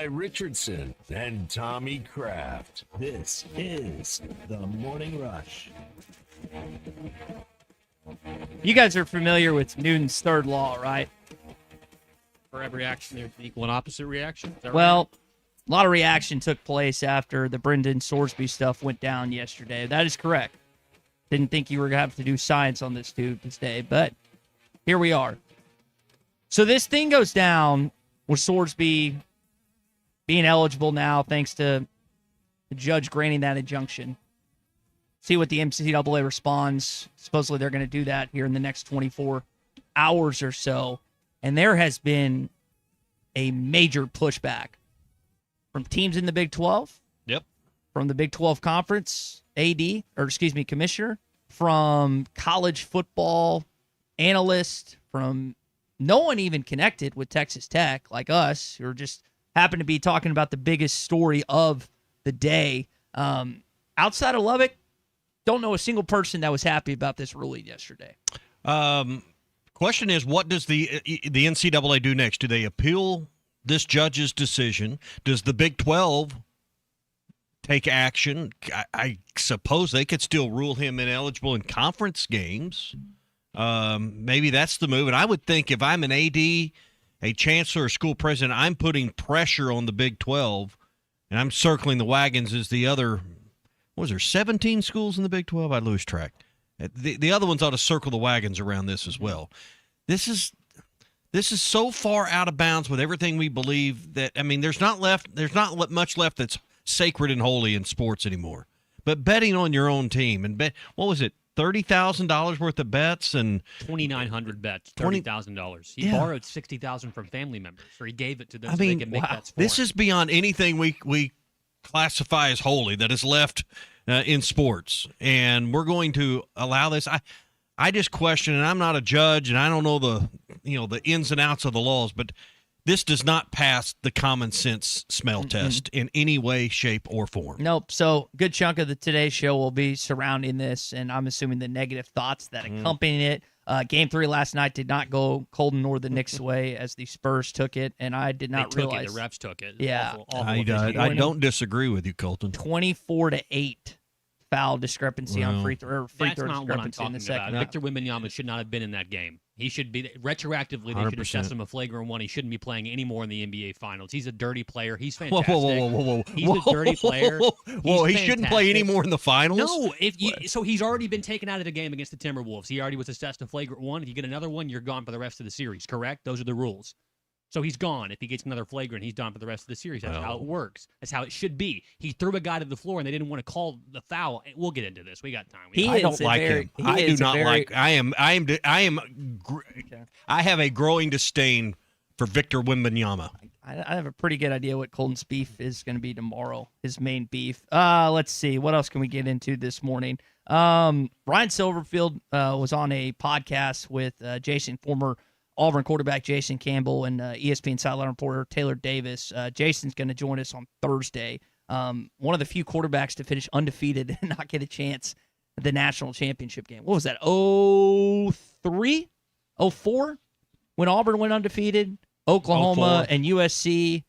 Ty Richardson and Tommy Kraft. This is the Morning Rush. You guys are familiar with Newton's third law, right? For every action, there's an equal and opposite reaction. Is that Well, a lot of reaction took place after the Brendan Sorsby stuff went down yesterday. That is correct. Didn't think you were going to have to do science on this dude this day, but here we are. So this thing goes down with Sorsby being eligible now thanks to the judge granting that injunction. See what the NCAA responds. Supposedly they're going to do that here in the next 24 hours or so. And there has been a major pushback from teams in the Big 12. Yep. From the Big 12 Conference commissioner, from college football analysts, from no one even connected with Texas Tech like us, who are just happen to be talking about the biggest story of the day. Outside of Lubbock, don't know a single person that was happy about this ruling yesterday. Question is, what does the NCAA do next? Do they appeal this judge's decision? Does the Big 12 take action? I suppose they could still rule him ineligible in conference games. Maybe that's the move. And I would think if I'm an AD, a chancellor, or school president, I'm putting pressure on the Big 12, and I'm circling the wagons as the other, what was there, 17 schools in the Big 12? I lose track. The other ones ought to circle the wagons around this as well. This is so far out of bounds with everything we believe that, I mean, there's not much left that's sacred and holy in sports anymore. But betting on your own team and what was it, $30,000 worth of bets and 2,900 bets, $30,000. He borrowed $60,000 from family members, or he gave it to them so they could make bets for this him. is beyond anything we classify as holy that is left in sports, and we're going to allow this. I just question, and I'm not a judge, and I don't know the ins and outs of the laws, but this does not pass the common sense smell test in any way, shape, or form. Nope. So good chunk of the Today Show will be surrounding this, and I'm assuming the negative thoughts that accompany it. Game 3 last night did not go Colton nor the Knicks' way as the Spurs took it, and I did not realize. The refs took it. Yeah. Awful I don't disagree with you, Colton. 24-8 foul discrepancy on free throw That's not what I'm discrepancy in talking the second. about. Victor Wembanyama should not have been in that game. He should be retroactively. They should 100%. assess him a flagrant one. He shouldn't be playing anymore in the NBA Finals. He's a dirty player. He's fantastic. Whoa. He's a dirty player. He shouldn't play anymore in the finals? No, so he's already been taken out of the game against the Timberwolves. He already was assessed a flagrant one. If you get another one, you're gone for the rest of the series, correct? Those are the rules. So he's gone. If he gets another flagrant, he's done for the rest of the series. That's how it works. That's how it should be. He threw a guy to the floor, and they didn't want to call the foul. We'll get into this. We got time. I don't like him. I do not like. I have a growing disdain for Victor Wembanyama. I have a pretty good idea what Colton's beef is going to be tomorrow. His main beef. Let's see. What else can we get into this morning? Ryan Silverfield was on a podcast with former Auburn quarterback Jason Campbell and ESPN sideline reporter Taylor Davis. Jason's going to join us on Thursday. One of the few quarterbacks to finish undefeated and not get a chance at the national championship game. What was that, 03? 04? When Auburn went undefeated? Oklahoma 04. and USC.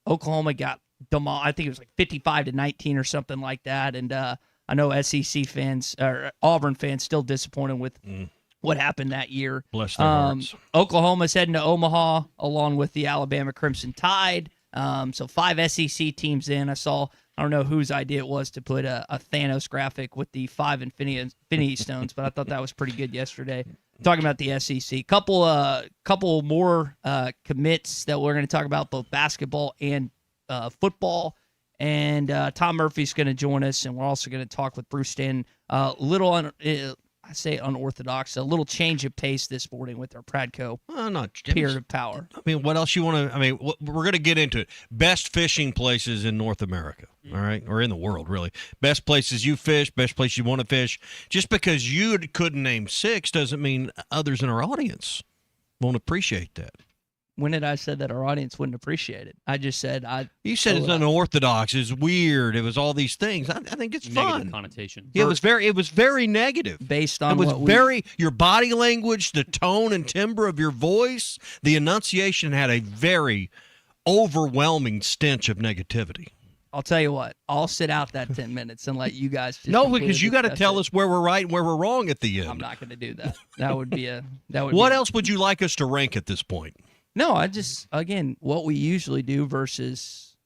Oklahoma got demolished. I think it was like 55-19 or something like that. And I know SEC fans, or Auburn fans, still disappointed with what happened that year. Bless their hearts. Oklahoma's heading to Omaha along with the Alabama Crimson Tide. So 5 SEC teams in. I don't know whose idea it was to put a Thanos graphic with the 5 Infinity Stones, but I thought that was pretty good yesterday. Talking about the SEC. Couple more commits that we're going to talk about, both basketball and football. And Tom Murphy's going to join us, and we're also going to talk with Bruce Stanton. I say unorthodox, a little change of pace this morning with our Pradco period of power. I mean, what else you want to? I mean, we're going to get into it. Best fishing places in North America, all right, or in the world, really. Best places you fish, best place you want to fish. Just because you couldn't name 6 doesn't mean others in our audience won't appreciate that. When did I say that our audience wouldn't appreciate it? I just said You said it's unorthodox. It's weird. It was all these things. I think it's negative fun. connotation. Yeah, it was very negative. Based on your body language, the tone and timbre of your voice, the enunciation had a very overwhelming stench of negativity. I'll tell you what. I'll sit out that 10 minutes and let you guys just No, completely because you got to discuss tell it. us where we're right and where we're wrong at the end. I'm not going to do that. That would be a What else would you like us to rank at this point? No, I just again what we usually do versus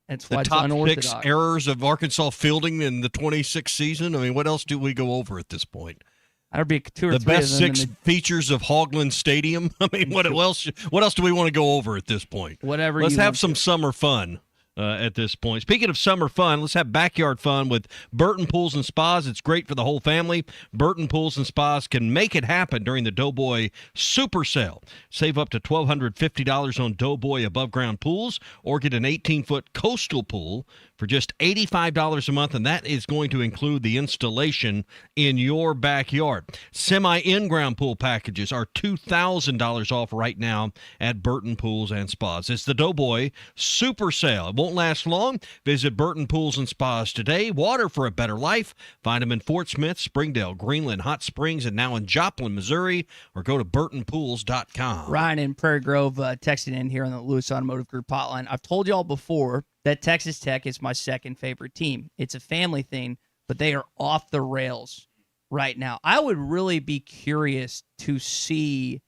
that's why The it's top unorthodox. 6 errors of Arkansas fielding in the 26th season? I mean, what else do we go over at this point? That'd be 2 or The 3 best of them. 6 features of Hogland Stadium? I mean, what else do we want to go over at this point? Whatever Let's you have want some to. summer fun. At this point. Speaking of summer fun, let's have backyard fun with Burton Pools and Spas. It's great for the whole family. Burton Pools and Spas can make it happen during the Doughboy Super Sale. Save up to $1,250 on Doughboy above-ground pools or get an 18-foot coastal pool for just $85 a month, and that is going to include the installation in your backyard. Semi-in-ground pool packages are $2,000 off right now at Burton Pools and Spas. It's the Doughboy Super Sale. It won't last long. Visit Burton Pools and Spas today. Water for a better life. Find them in Fort Smith, Springdale, Greenland, Hot Springs, and now in Joplin, Missouri, or go to burtonpools.com. Ryan in Prairie Grove texting in here on the Lewis Automotive Group hotline. I've told y'all before that Texas Tech is my second favorite team. It's a family thing, but they are off the rails right now. I would really be curious to see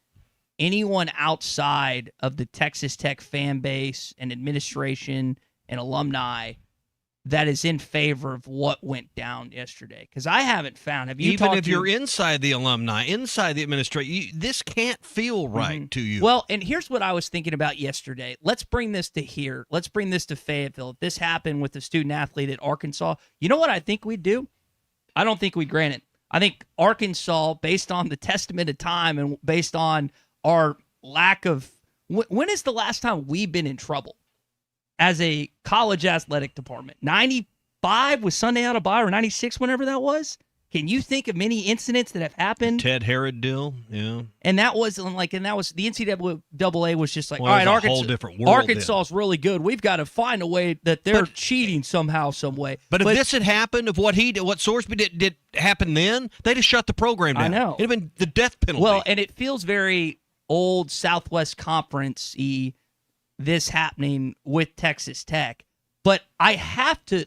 anyone outside of the Texas Tech fan base and administration and alumni that is in favor of what went down yesterday. Because I haven't found. Have you Even talked if to, you're inside the alumni, inside the administration, this can't feel right to you. Well, and here's what I was thinking about yesterday. Let's bring this to here. Let's bring this to Fayetteville. If this happened with the student athlete at Arkansas, you know what I think we'd do? I don't think we'd grant it. I think Arkansas, based on the testament of time and based on our lack of when is the last time we've been in trouble as a college athletic department? 95 was Sunday out of bye, or 96, whenever that was. Can you think of many incidents that have happened? Ted Herod deal, yeah. And that was the NCAA was just like, Well, all right, it was a Arkansas, whole different world Arkansas is really good. We've got to find a way that they're cheating somehow, some way. But if this had happened, if what Sorsby did happen then, they'd have shut the program down. I know. It'd have been the death penalty. Well, and it feels very old Southwest Conference-y, this happening with Texas Tech. But I have to,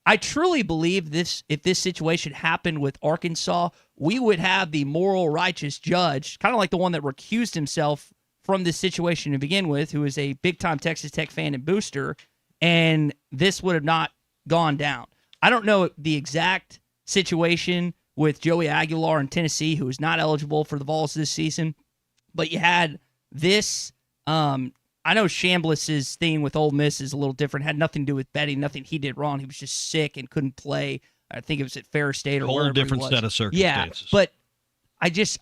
I truly believe this. If this situation happened with Arkansas, we would have the moral, righteous judge, kind of like the one that recused himself from this situation to begin with, who is a big-time Texas Tech fan and booster, and this would have not gone down. I don't know the exact situation with Joey Aguilar in Tennessee, who is not eligible for the Vols this season, but you had this. I know Chambliss's thing with Ole Miss is a little different. Had nothing to do with betting, nothing he did wrong. He was just sick and couldn't play. I think it was at Ferris State or wherever whole different he was. set of circumstances. Yeah, but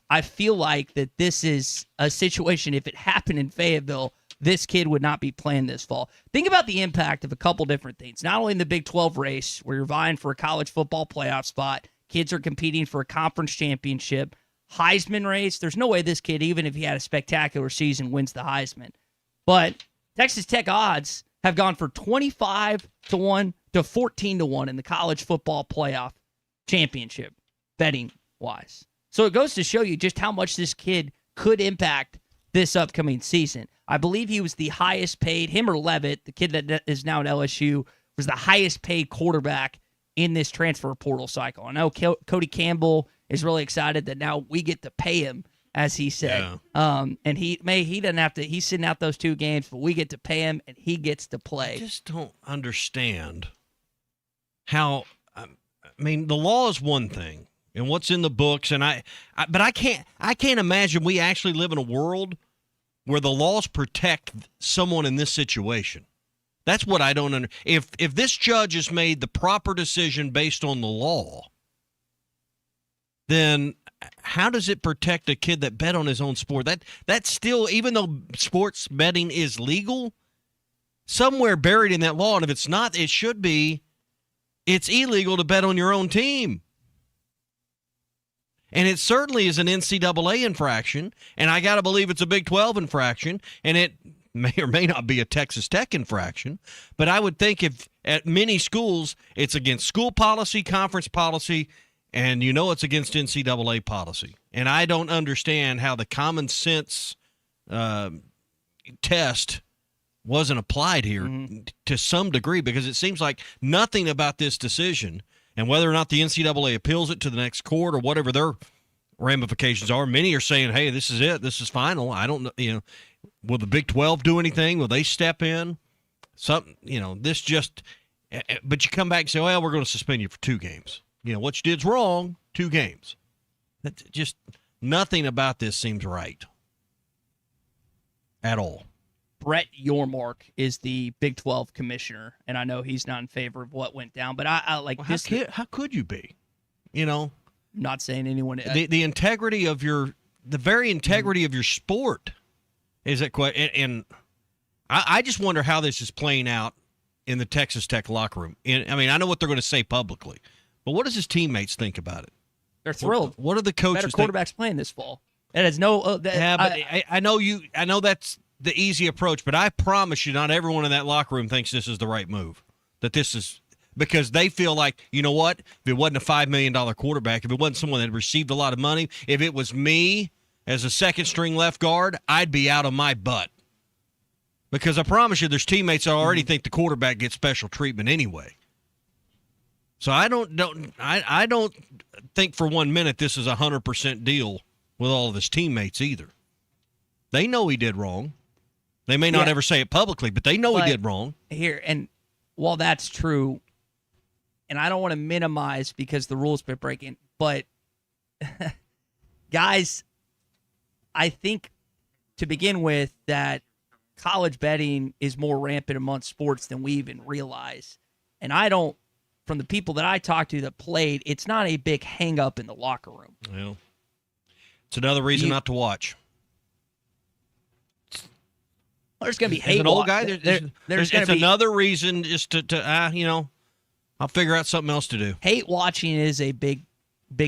I feel like that this is a situation, if it happened in Fayetteville, this kid would not be playing this fall. Think about the impact of a couple different things. Not only in the Big 12 race, where you're vying for a college football playoff spot, kids are competing for a conference championship, Heisman race. There's no way this kid, even if he had a spectacular season, wins the Heisman. But Texas Tech odds have gone from 25-1 to 14-1 in the college football playoff championship, betting-wise. So it goes to show you just how much this kid could impact this upcoming season. I believe he was the highest paid, him or Levitt, the kid that is now at LSU, was the highest paid quarterback in this transfer portal cycle. I know Cody Campbell is really excited that now we get to pay him, as he said. Yeah. And he doesn't have to, he's sitting out those 2 games, but we get to pay him and he gets to play. I just don't understand how, I mean, the law is one thing and what's in the books, and but I can't imagine we actually live in a world where the laws protect someone in this situation. That's what I don't understand. If this judge has made the proper decision based on the law, then how does it protect a kid that bet on his own sport? That's still, even though sports betting is legal, somewhere buried in that law, and if it's not, it should be, it's illegal to bet on your own team. And it certainly is an NCAA infraction, and I got to believe it's a Big 12 infraction, and it may or may not be a Texas Tech infraction, but I would think if at many schools it's against school policy, conference policy, and you know it's against NCAA policy. And I don't understand how the common sense test wasn't applied here to some degree, because it seems like nothing about this decision, and whether or not the NCAA appeals it to the next court or whatever their ramifications are. Many are saying, hey, this is it. This is final. I don't know, will the Big 12 do anything? Will they step in? This just – but you come back and say, well, we're going to suspend you for 2 games. What you did's wrong, 2 games. That's just nothing about this seems right at all. Brett Yormark is the Big 12 commissioner, and I know he's not in favor of what went down, but I like this. How could you be? I'm not saying anyone. The integrity of the very integrity of your sport is at question. And I just wonder how this is playing out in the Texas Tech locker room. I know what they're going to say publicly, but what does his teammates think about it? They're thrilled. What are the coaches? Better quarterbacks playing this fall. It has no. I know that's the easy approach, but I promise you, not everyone in that locker room thinks this is the right move. That this is because they feel like, you know what? If it wasn't a $5 million quarterback, if it wasn't someone that had received a lot of money, if it was me as a second string left guard, I'd be out of my butt. Because I promise you, there's teammates that already think the quarterback gets special treatment anyway. So I don't think for 1 minute this is a 100% deal with all of his teammates either. They know he did wrong. They may not ever say it publicly, but they know he did wrong. Here, and while that's true, and I don't want to minimize because the rules been breaking, but guys, I think to begin with that college betting is more rampant amongst sports than we even realize. And from the people that I talked to that played, it's not a big hang up in the locker room. Well, it's another reason not to watch. There's going to be hate. As an old guy, there's going to be another reason just to I'll figure out something else to do. Hate watching is a big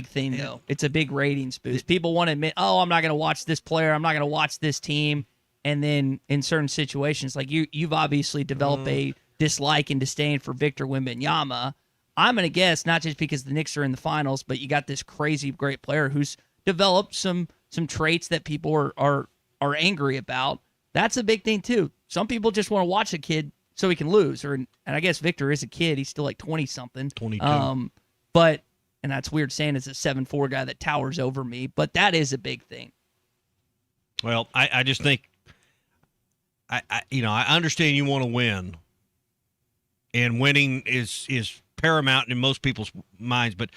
thing, though. It's a big ratings boost. People want to admit, I'm not going to watch this player. I'm not going to watch this team. And then in certain situations, like you've obviously developed a dislike and disdain for Victor Wembanyama. I'm going to guess not just because the Knicks are in the finals, but you got this crazy great player who's developed some traits that people are angry about. That's a big thing, too. Some people just want to watch a kid so he can lose. And I guess Victor is a kid. He's still like 20-something. 22. And that's weird saying it's a 7'4" guy that towers over me, but that is a big thing. Well, I just think, I understand you want to win, and winning is paramount in most people's minds, but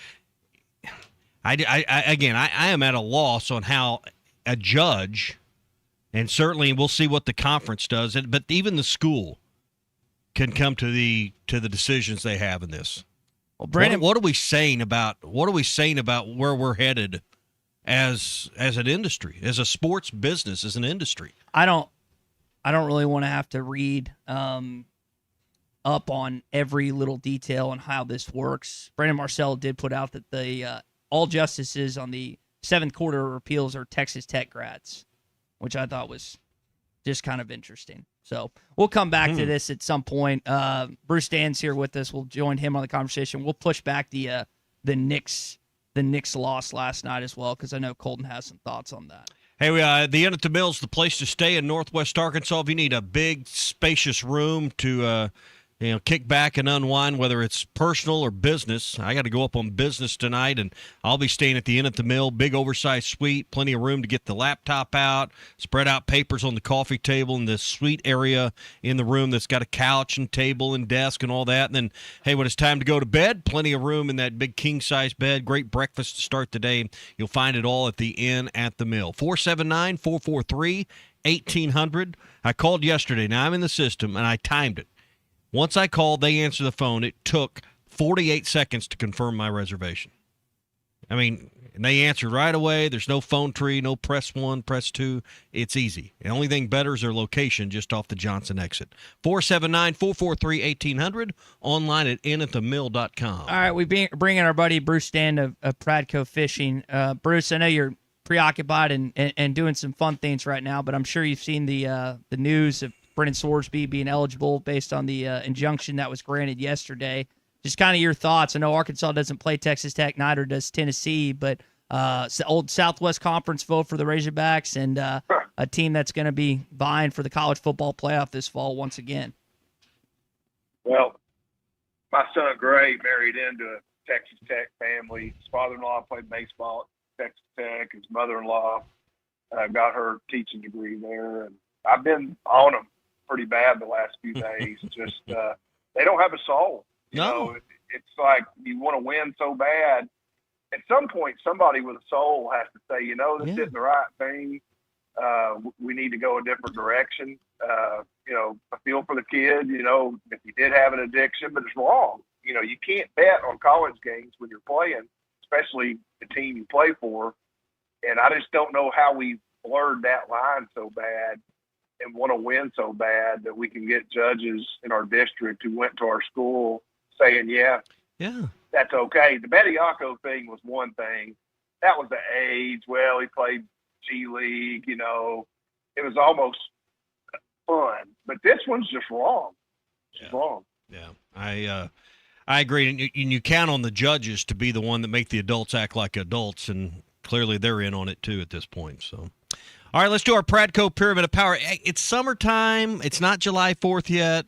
I am at a loss on how a judge, and certainly we'll see what the conference does, but even the school can come to the decisions they have in this. Well, Brandon, what are we saying about where we're headed as an industry, as a sports business, as an industry? I don't really want to have to read up on every little detail on how this works. Brandon Marcel did put out that the all justices on the 7th Court of Appeals are Texas Tech grads, which I thought was just kind of interesting. So we'll come back to this at some point. Bruce Dan's here with us. We'll join him on the conversation. We'll push back the Knicks loss last night as well, because I know Colton has some thoughts on that. Hey, the Inn at the Mill is the place to stay in Northwest Arkansas. If you need a big, spacious room to kick back and unwind, whether it's personal or business. I got to go up on business tonight, and I'll be staying at the Inn at the Mill. Big oversized suite, plenty of room to get the laptop out, spread out papers on the coffee table in the suite area in the room that's got a couch and table and desk and all that. And then, hey, when it's time to go to bed, plenty of room in that big king-size bed. Great breakfast to start the day. You'll find it all at the Inn at the Mill. 479-443-1800. I called yesterday. Now I'm in the system, and I timed it. Once I called, they answered the phone. It took 48 seconds to confirm my reservation. I mean, and they answered right away. There's no phone tree, no press 1, press 2. It's easy. The only thing better is their location just off the Johnson exit. 479-443-1800, online at inatthemill.com. All right, we bring in our buddy Bruce Dan of Pradco Fishing. Bruce, I know you're preoccupied and doing some fun things right now, but I'm sure you've seen the news of Brendan Sorsby being eligible based on the injunction that was granted yesterday. Just kind of your thoughts. I know Arkansas doesn't play Texas Tech, neither does Tennessee, but old Southwest Conference foe for the Razorbacks, and a team that's going to be vying for the college football playoff this fall once again. Well, my son Gray married into a Texas Tech family. His father-in-law played baseball at Texas Tech. His mother-in-law got her teaching degree there, and I've been on them pretty bad the last few days. Just they don't have a soul. You know, it's like you want to win so bad. At some point, somebody with a soul has to say, you know, this isn't the right thing. We need to go a different direction. You know, I feel for the kid, you know, if he did have an addiction, but it's wrong. You know, you can't bet on college games when you're playing, especially the team you play for. And I just don't know how we blurred that line so bad and want to win so bad that we can get judges in our district who went to our school saying, yeah, that's okay. The Bediako thing was one thing. That was the age. Well, he played G League, you know. It was almost fun. But this one's just wrong. It's wrong. Yeah. I agree. And you count on the judges to be the one that make the adults act like adults, and clearly they're in on it too at this point. So, all right, let's do our Pradco Pyramid of Power. It's summertime. It's not July 4th yet.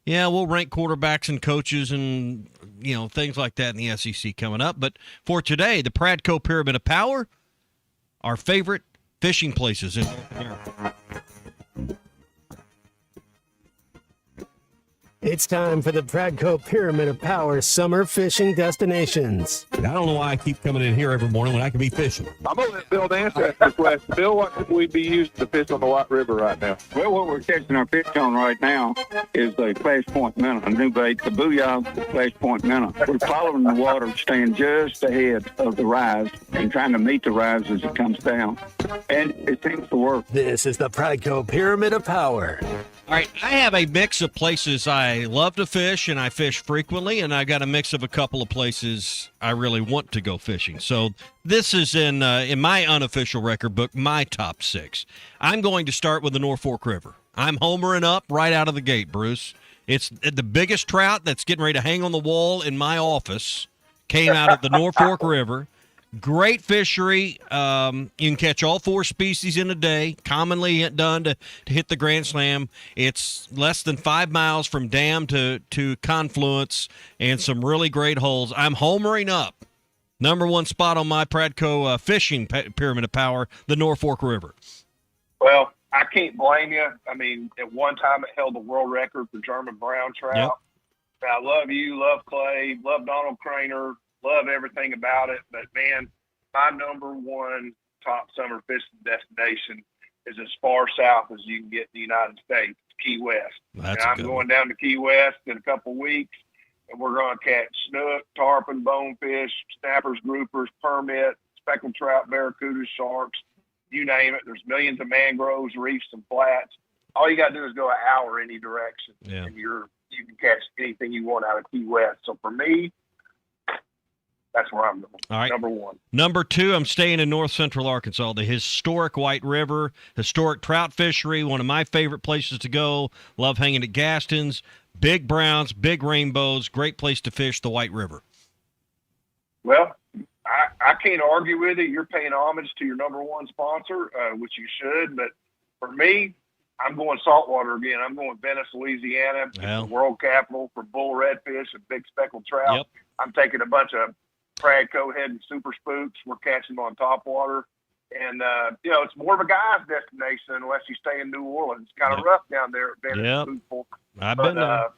Yeah, we'll rank quarterbacks and coaches and, you know, things like that in the SEC coming up. But for today, the Pradco Pyramid of Power, our favorite fishing places in North America. It's time for the Pradco Pyramid of Power summer fishing destinations. I don't know why I keep coming in here every morning when I can be fishing. I'm going to let Bill answer that question. Bill, what could we be using to fish on the White River right now? Well, what we're catching our fish on right now is the Flash Point Minnow, a new bait, the Booyah Flash Point Minnow. We're following the water, staying just ahead of the rise and trying to meet the rise as it comes down. And it seems to work. This is the Pradco Pyramid of Power. All right, I have a mix of places I love to fish and I fish frequently, and I got a mix of a couple of places I really want to go fishing. So this is in my unofficial record book, my top 6. I'm going to start with the Norfolk River. I'm homering up right out of the gate, Bruce. It's the biggest trout that's getting ready to hang on the wall in my office came out of the Norfolk River. Great fishery. You can catch all 4 species in a day, commonly done to hit the Grand Slam. It's less than 5 miles from dam to confluence and some really great holes. I'm homering up. Number 1 spot on my Pradco fishing pyramid of power, the Norfolk River. Well, I can't blame you. I mean, at one time it held the world record for German brown trout. Yep. I love you, love Clay, love Donald Craner, love everything about it. But, man, my number 1 top summer fishing destination is as far south as you can get in the United States, Key West. That's and I'm going down to Key West in a couple weeks, and we're going to catch snook, tarpon, bonefish, snappers, groupers, permit, speckled trout, barracudas, sharks, you name it. There's millions of mangroves, reefs, and flats. All you got to do is go an hour any direction, and you can catch anything you want out of Key West. So for me, that's where I'm going. All right. Number 1. Number 2, I'm staying in north central Arkansas, the historic White River, historic trout fishery, one of my favorite places to go. Love hanging at Gaston's. Big browns, big rainbows, great place to fish the White River. Well, I can't argue with it. You're paying homage to your number 1 sponsor, which you should. But for me, I'm going saltwater again. I'm going Venice, Louisiana. It's the world capital for bull redfish and big speckled trout. Yep. I'm taking a bunch of Pradco head and super spooks. We're catching them on top water. And, you know, it's more of a guy's destination unless you stay in New Orleans. It's kind of rough down there at Venice. I've been there.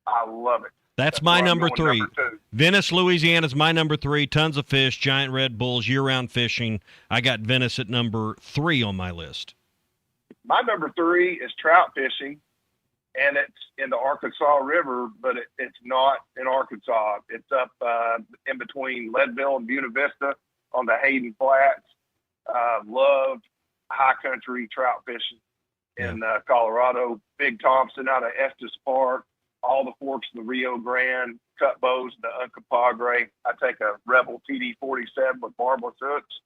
I love it. That's my number 3. Venice, Louisiana is my number 3. Tons of fish, giant red bulls, year-round fishing. I got Venice at number 3 on my list. My number 3 is trout fishing, and it's in the Arkansas River, but it's not in Arkansas. It's up in between Leadville and Buena Vista on the Hayden Flats. Love high country trout fishing in Colorado. Big Thompson out of Estes Park, all the forks of the Rio Grande, cut bows, the Uncompahgre. I take a Rebel TD-47 with barbless hooks.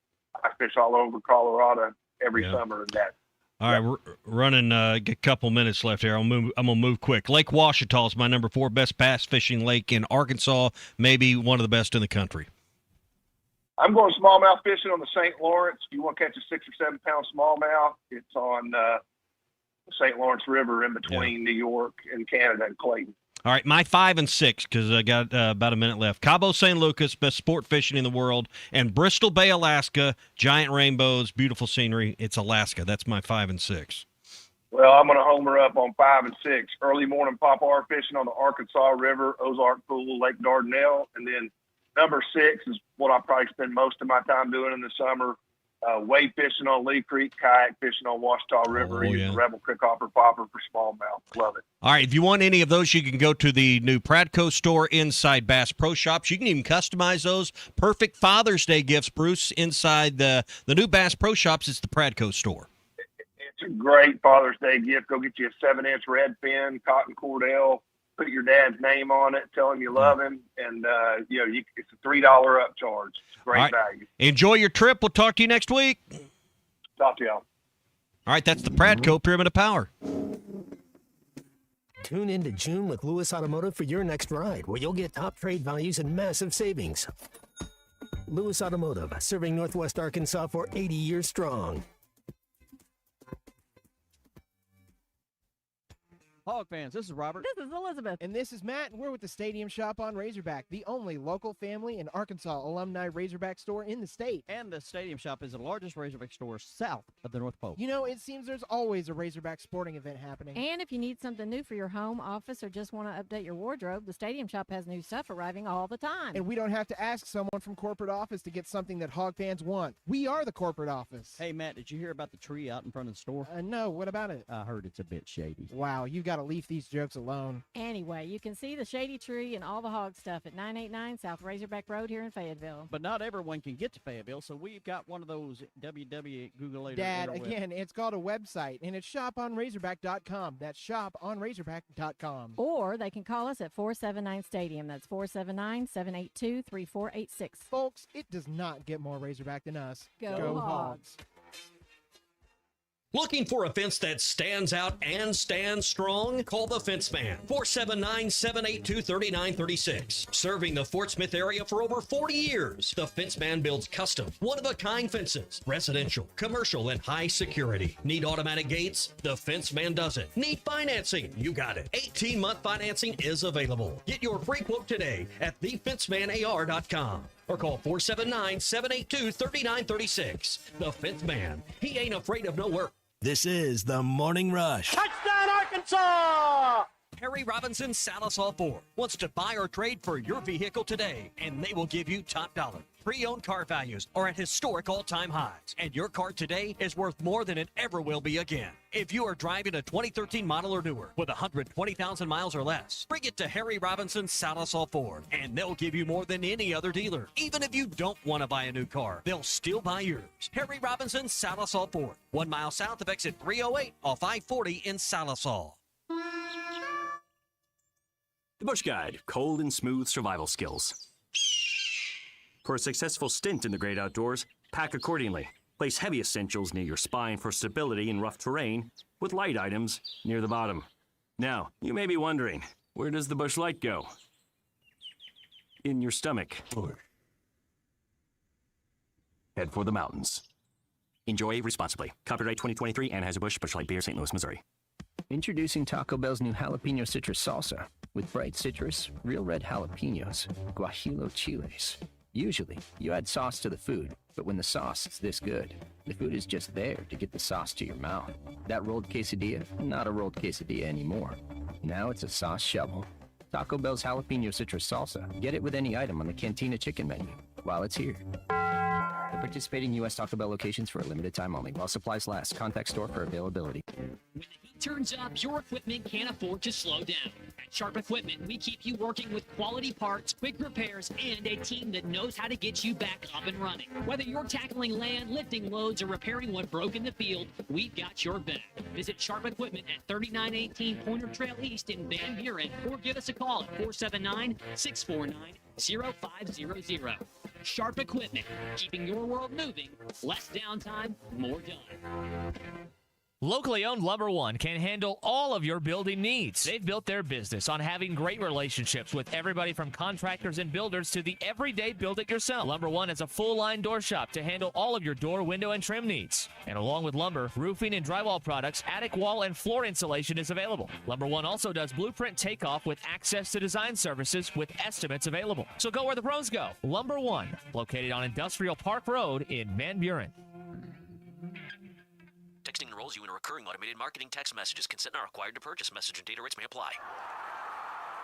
I fish all over Colorado every summer in that. All right, we're running a couple minutes left here. I'm gonna move quick. Lake Ouachita is my number 4 best bass fishing lake in Arkansas, maybe one of the best in the country. I'm going smallmouth fishing on the St. Lawrence. If you want to catch a 6 or 7 pound smallmouth, it's on the St. Lawrence River in between New York and Canada and Clayton. All right, my 5 and 6, because I got about a minute left. Cabo San Lucas, best sport fishing in the world, and Bristol Bay, Alaska, giant rainbows, beautiful scenery. It's Alaska. That's my 5 and 6. Well, I'm going to homer up on 5 and 6. Early morning pop-R fishing on the Arkansas River, Ozark Pool, Lake Dardanelle. And then number 6 is what I probably spend most of my time doing in the summer. Wade fishing on Lee Creek, kayak fishing on Washita River, using Rebel Creek Hopper Popper for smallmouth. Love it. All right, if you want any of those, you can go to the new Pradco store inside Bass Pro Shops. You can even customize those. Perfect Father's Day gifts, Bruce, inside the new Bass Pro Shops. It's the Pradco store. It's a great Father's Day gift. Go get you a 7-inch red fin, cotton cordell. Put your dad's name on it. Tell him you love him, and it's a $3 upcharge. It's great value. Enjoy your trip. We'll talk to you next week. Talk to y'all. All right, that's the Pradco Pyramid of Power. Tune into June with Lewis Automotive for your next ride, where you'll get top trade values and massive savings. Lewis Automotive, serving Northwest Arkansas for 80 years strong. Hog fans, this is Robert. This is Elizabeth. And this is Matt, and we're with the Stadium Shop on Razorback, the only local family and Arkansas alumni Razorback store in the state. And the Stadium Shop is the largest Razorback store south of the North Pole. You know, it seems there's always a Razorback sporting event happening. And if you need something new for your home, office, or just want to update your wardrobe, the Stadium Shop has new stuff arriving all the time. And we don't have to ask someone from corporate office to get something that Hog fans want. We are the corporate office. Hey, Matt, did you hear about the tree out in front of the store? No, what about it? I heard it's a bit shady. Wow, you got to leave these jokes alone. Anyway, you can see the shady tree and all the hog stuff at 989 South Razorback Road here in Fayetteville. But not everyone can get to Fayetteville, so we've got one of those www. Dad, again, it's called a website, and it's shoponrazorback.com. That's shoponrazorback.com. Or they can call us at 479 Stadium. That's 479-782-3486. Folks, it does not get more Razorback than us. Go Hogs. Looking for a fence that stands out and stands strong? Call the Fence Man, 479-782-3936. Serving the Fort Smith area for over 40 years, the Fence Man builds custom, one-of-a-kind fences, residential, commercial, and high security. Need automatic gates? The Fence Man does it. Need financing? You got it. 18-month financing is available. Get your free quote today at thefencemanar.com. Or call 479-782-3936. The Fence Man. He ain't afraid of no work. This is the Morning Rush. Touchdown, Arkansas! Harry Robinson Salisol Ford wants to buy or trade for your vehicle today, and they will give you top dollar. Pre-owned car values are at historic all-time highs, and your car today is worth more than it ever will be again. If you are driving a 2013 model or newer with 120,000 miles or less, bring it to Harry Robinson Salisol Ford, and they'll give you more than any other dealer. Even if you don't want to buy a new car, they'll still buy yours. Harry Robinson Salisol Ford, 1 mile south of exit 308 off I-40 in Salisol. The Bush Guide, cold and smooth survival skills. For a successful stint in the great outdoors, pack accordingly. Place heavy essentials near your spine for stability in rough terrain, with light items near the bottom. Now, you may be wondering, where does the Bush Light go? In your stomach. Head for the mountains. Enjoy responsibly. Copyright 2023, Anheuser-Busch, Bush Light Beer, St. Louis, Missouri. Introducing Taco Bell's new jalapeno citrus salsa. With bright citrus, real red jalapenos, guajillo chiles. Usually, you add sauce to the food, but when the sauce is this good, the food is just there to get the sauce to your mouth. That rolled quesadilla, not a rolled quesadilla anymore. Now it's a sauce shovel. Taco Bell's jalapeno citrus salsa. Get it with any item on the Cantina chicken menu while it's here. At participating U.S. Taco Bell locations for a limited time only. While supplies last, contact store for availability. When the heat turns up, your equipment can't afford to slow down. At Sharp Equipment, we keep you working with quality parts, quick repairs, and a team that knows how to get you back up and running. Whether you're tackling land, lifting loads, or repairing what broke in the field, we've got your back. Visit Sharp Equipment at 3918 Pointer Trail East in Van Buren, or give us a call at 479-649-0500. Sharp Equipment, keeping your world moving, less downtime, more done. Locally owned Lumber One can handle all of your building needs. They've built their business on having great relationships with everybody from contractors and builders to the everyday build-it-yourself. Lumber One is a full-line door shop to handle all of your door, window, and trim needs. And along with lumber, roofing and drywall products, attic wall and floor insulation is available. Lumber One also does blueprint takeoff with access to design services with estimates available. So go where the pros go. Lumber One, located on Industrial Park Road in Van Buren. Texting enrolls you in a recurring automated marketing text messages. Consent not required to purchase. Message and data rates may apply.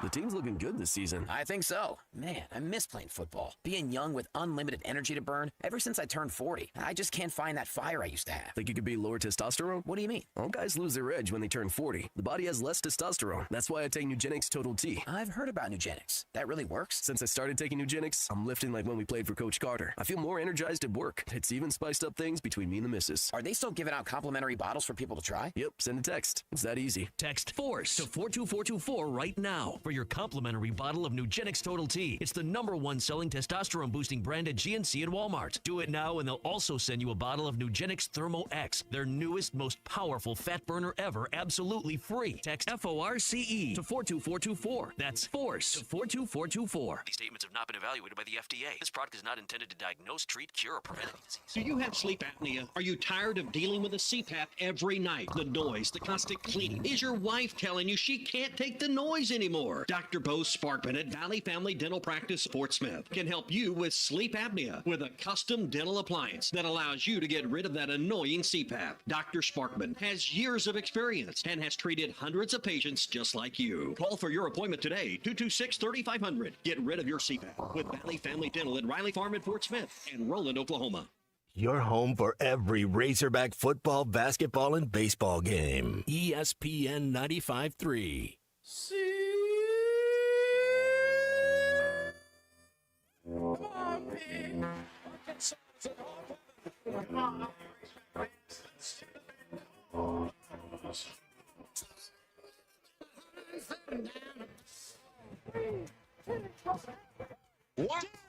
The team's looking good this season. I think so. Man, I miss playing football. Being young with unlimited energy to burn. Ever since I turned 40, I just can't find that fire I used to have. Think you could be lower testosterone? What do you mean? All guys lose their edge when they turn 40. The body has less testosterone. That's why I take Nugenix Total T. I've heard about Nugenix. That really works? Since I started taking Nugenix, I'm lifting like when we played for Coach Carter. I feel more energized at work. It's even spiced up things between me and the missus. Are they still giving out complimentary bottles for people to try? Yep, send a text. It's that easy. Text FORCE to 42424 right now for your complimentary bottle of Nugenix Total T. It's the #1 selling testosterone-boosting brand at GNC and Walmart. Do it now, and they'll also send you a bottle of Nugenix Thermo X, their newest, most powerful fat burner ever, absolutely free. Text FORCE to 42424. That's FORCE to 42424. These statements have not been evaluated by the FDA. This product is not intended to diagnose, treat, cure, or prevent any disease. Do you have sleep apnea? Are you tired of dealing with a CPAP every night? The noise, the constant cleaning. Is your wife telling you she can't take the noise anymore? Dr. Bo Sparkman at Valley Family Dental Practice, Fort Smith, can help you with sleep apnea with a custom dental appliance that allows you to get rid of that annoying CPAP. Dr. Sparkman has years of experience and has treated hundreds of patients just like you. Call for your appointment today, 226-3500. Get rid of your CPAP with Valley Family Dental at Riley Farm in Fort Smith and Roland, Oklahoma. Your home for every Razorback football, basketball, and baseball game. ESPN 95.3.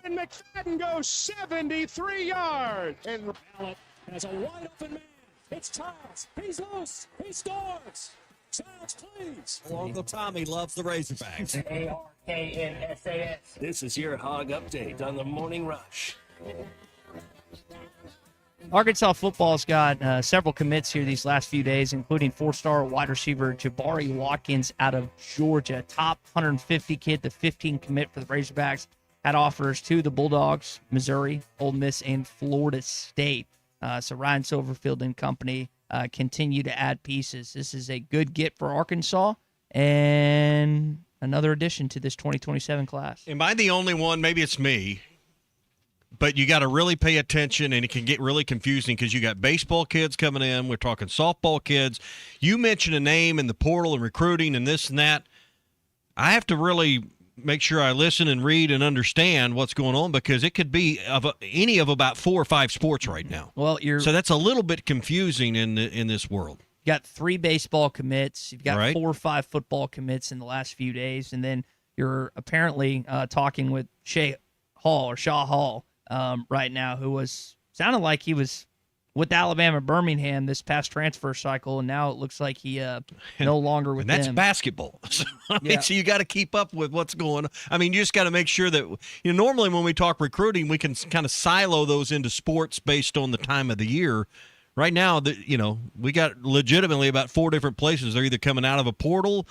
Darren McFadden goes 73 yards. And Allen has a wide open man. It's Childs. He's loose. He scores. Childs, please. Uncle Tommy loves the Razorbacks. ARKNSAS. This is your Hog Update on the Morning Rush. Arkansas football's got several commits here these last few days, including four-star wide receiver Jabari Watkins out of Georgia. Top 150 kid, the 15 commit for the Razorbacks. Had offers to the Bulldogs, Missouri, Ole Miss, and Florida State. So Ryan Silverfield and company continue to add pieces. This is a good get for Arkansas and another addition to this 2027 class. Am I the only one? Maybe it's me. But you got to really pay attention, and it can get really confusing because you got baseball kids coming in. We're talking softball kids. You mention a name in the portal and recruiting and this and that. I have to really make sure I listen and read and understand what's going on because it could be any of about 4 or 5 sports right now. Well, so that's a little bit confusing in this world. You got 3 baseball commits. You've got right. 4 or 5 football commits in the last few days, and then you're apparently talking with Shaw Hall right now, who sounded like he was with Alabama Birmingham this past transfer cycle, and now it looks like he no longer with and that's them. basketball. So, Yeah. so you got to keep up with what's going on. I mean, you just got to make sure that normally when we talk recruiting, we can kind of silo those into sports based on the time of the year. Right now, we got legitimately about 4 different places. They're either coming out of a portal.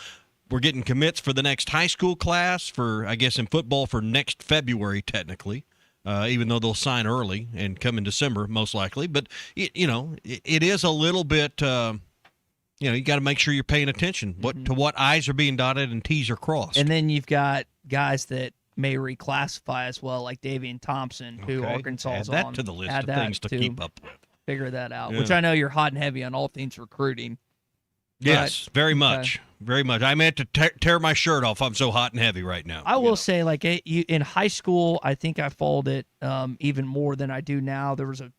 We're getting commits for the next high school class for, I guess, in football for next February, technically. Even though they'll sign early and come in December, most likely. But, it is a little bit, you got to make sure you're paying attention to what I's are being dotted and T's are crossed. And then you've got guys that may reclassify as well, like Davian Thompson, who Arkansas is on. Add that to the list of things to keep up with. Figure that out, Yeah. which I know you're hot and heavy on all things recruiting. Yes, very much. Very much. I meant to tear my shirt off. I'm so hot and heavy right now. I will say, like, in high school, I think I followed it even more than I do now. There was a